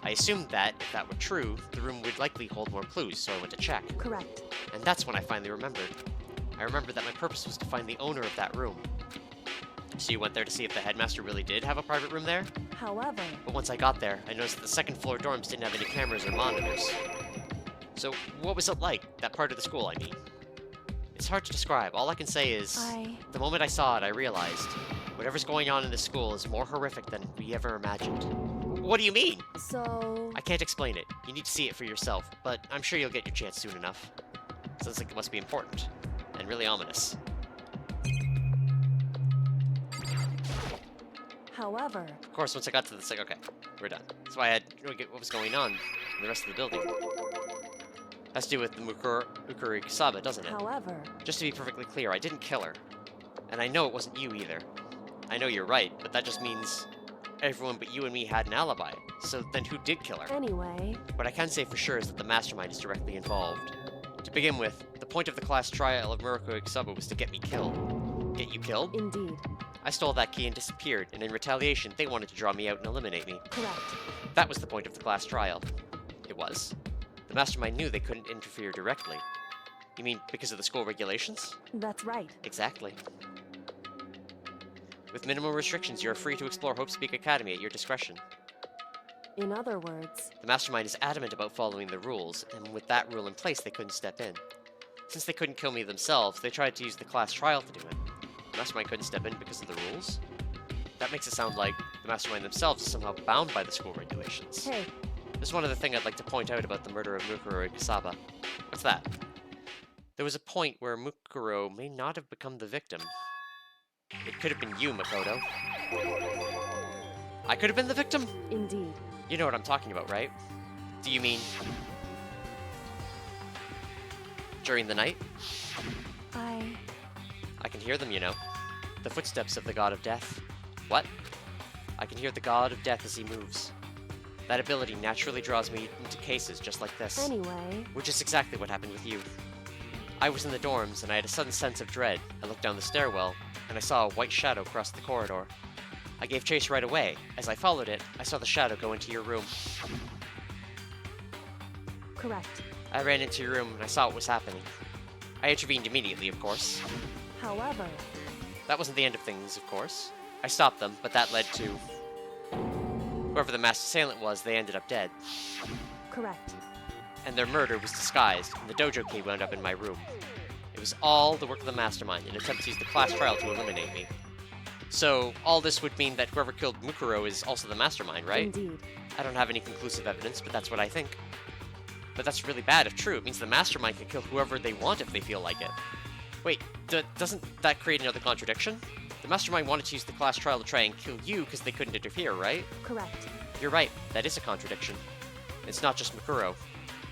I assumed that, if that were true, the room would likely hold more clues, so I went to check. Correct. And that's when I finally remembered. I remembered that my purpose was to find the owner of that room. So you went there to see if the headmaster really did have a private room there? However... But once I got there, I noticed that the second floor dorms didn't have any cameras or monitors. So what was it like, that part of the school, I mean? It's hard to describe. All I can say is, the moment I saw it, I realized, whatever's going on in this school is more horrific than we ever imagined. What do you mean? So... I can't explain it. You need to see it for yourself, but I'm sure you'll get your chance soon enough. Sounds like it must be important, and really ominous. However... Of course, once I got to this, like, okay, we're done. That's why I had to get what was going on in the rest of the building. Has to do with the Mukuro Kusaba, doesn't it? However... Just to be perfectly clear, I didn't kill her. And I know it wasn't you either. I know you're right, but that just means everyone but you and me had an alibi. So then who did kill her? Anyway... What I can say for sure is that the mastermind is directly involved. To begin with, the point of the class trial of Mukuro Kusaba was to get me killed. Get you killed? Indeed. I stole that key and disappeared, and in retaliation, they wanted to draw me out and eliminate me. Correct. That was the point of the class trial. It was. The mastermind knew they couldn't interfere directly. You mean because of the school regulations? That's right. Exactly. With minimal restrictions, you are free to explore Hope's Peak Academy at your discretion. In other words... The mastermind is adamant about following the rules, and with that rule in place, they couldn't step in. Since they couldn't kill me themselves, they tried to use the class trial to do it. The mastermind couldn't step in because of the rules? That makes it sound like the mastermind themselves is somehow bound by the school regulations. Hey. There's one other thing I'd like to point out about the murder of Mukuro Kusaba. What's that? There was a point where Mukuro may not have become the victim. It could have been you, Makoto. I could have been the victim? Indeed. You know what I'm talking about, right? Do you mean... during the night? I can hear them, you know. The footsteps of the god of death. What? I can hear the god of death as he moves. That ability naturally draws me into cases just like this. Anyway... Which is exactly what happened with you. I was in the dorms, and I had a sudden sense of dread. I looked down the stairwell, and I saw a white shadow cross the corridor. I gave chase right away. As I followed it, I saw the shadow go into your room. Correct. I ran into your room, and I saw what was happening. I intervened immediately, of course. However... That wasn't the end of things, of course. I stopped them, but that led to... Whoever the masked assailant was, they ended up dead. Correct. And their murder was disguised, and the dojo key wound up in my room. It was all the work of the mastermind, in an attempt to use the class trial to eliminate me. So, all this would mean that whoever killed Mukuro is also the mastermind, right? Indeed. I don't have any conclusive evidence, but that's what I think. But that's really bad if true. It means the mastermind can kill whoever they want if they feel like it. Wait, doesn't that create another contradiction? The mastermind wanted to use the class trial to try and kill you because they couldn't interfere, right? Correct. You're right, that is a contradiction. It's not just Mukuro.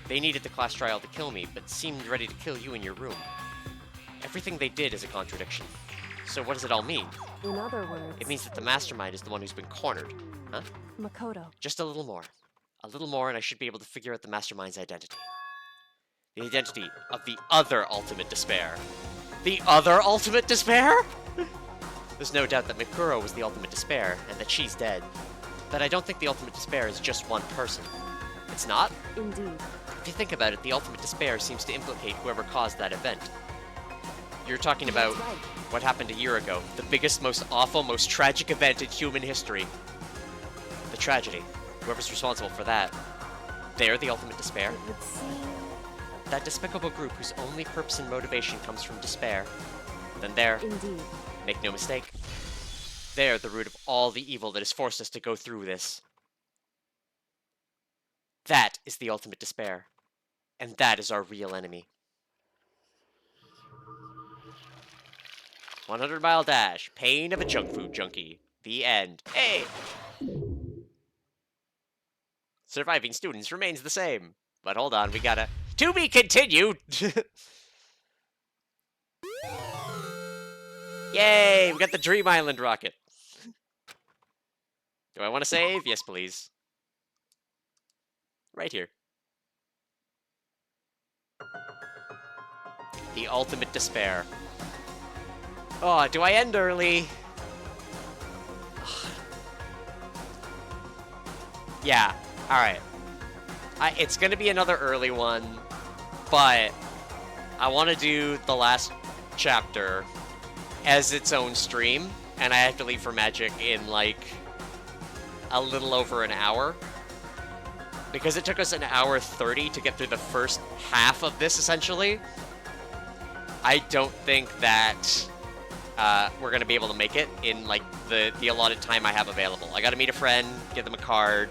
They needed the class trial to kill me, but seemed ready to kill you in your room. Everything they did is a contradiction. So what does it all mean? In other words, It means that the mastermind is the one who's been cornered. Huh? Makoto. Just a little more. A little more and I should be able to figure out the mastermind's identity. The identity of the other ultimate despair. The other ultimate despair? There's no doubt that Mikuro was the ultimate despair, and that she's dead. But I don't think the ultimate despair is just one person. It's not? Indeed. If you think about it, the ultimate despair seems to implicate whoever caused that event. You're talking about That's right. what happened a year ago. The biggest, most awful, most tragic event in human history. The tragedy. Whoever's responsible for that. They're the ultimate despair. It would seem... That despicable group whose only purpose and motivation comes from despair. Then they're, Indeed. make no mistake, they're the root of all the evil that has forced us to go through this. That is the ultimate despair. And that is our real enemy. 100-mile dash. Pain of a junk food junkie. The end. Hey! Surviving students remains the same. But hold on, we gotta... To be continued! Yay! We got the Dream Island rocket. Do I want to save? Yes, please. Right here. The ultimate despair. Oh, do I end early? Yeah, alright. It's gonna be another early one, but I want to do the last chapter as its own stream, and I have to leave for Magic in, like, a little over an hour. Because it took us an hour 30 to get through the first half of this, essentially. I don't think that we're going to be able to make it in, like, the allotted time I have available. I got to meet a friend, give them a card,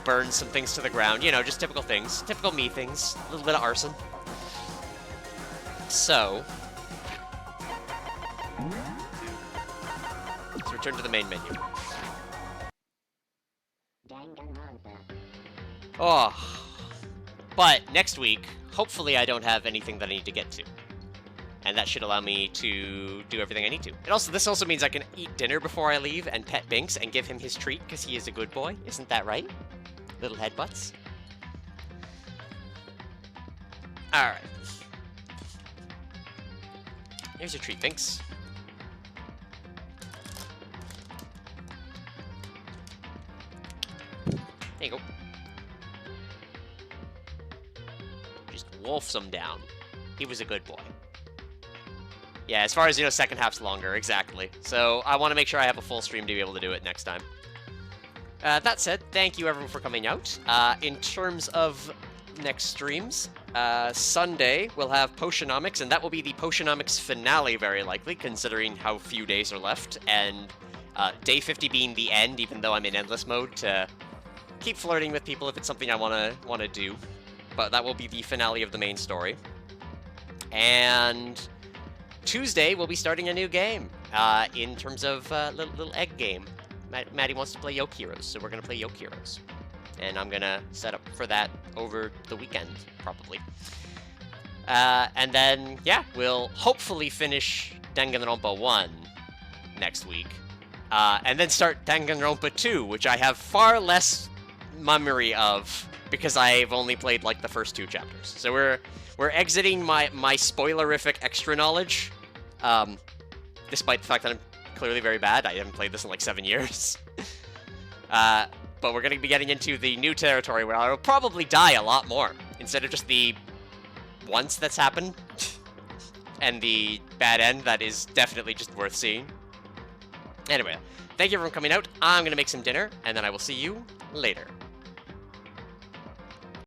burn some things to the ground. You know, just typical things. Typical me things. A little bit of arson. So... let's return to the main menu. Oh. But next week, hopefully I don't have anything that I need to get to. And that should allow me to do everything I need to. This also means I can eat dinner before I leave and pet Binks and give him his treat because he is a good boy. Isn't that right? Little headbutts. Alright. Here's your treat, Binks. There you go. Just wolf some down. He was a good boy. Yeah, as far as, you know, second half's longer, exactly. So I want to make sure I have a full stream to be able to do it next time. That said, thank you everyone for coming out. In terms of next streams, Sunday we'll have Potionomics, and that will be the Potionomics finale, very likely, considering how few days are left, and day 50 being the end, even though I'm in endless mode, to keep flirting with people if it's something I want to do. But that will be the finale of the main story. And Tuesday, we'll be starting a new game, in terms of little egg game. Maddie wants to play Yoke Heroes, so we're going to play Yoke Heroes. And I'm going to set up for that over the weekend, probably. And then, yeah, we'll hopefully finish Danganronpa 1 next week. And then start Danganronpa 2, which I have far less memory of, because I've only played, like, the first 2 chapters. So we're exiting my spoilerific extra knowledge, despite the fact that I'm clearly very bad. I haven't played this in like 7 years. But we're going to be getting into the new territory where I'll probably die a lot more, instead of just the once that's happened, and the bad end that is definitely just worth seeing. Anyway, thank you everyone for coming out. I'm going to make some dinner, and then I will see you later.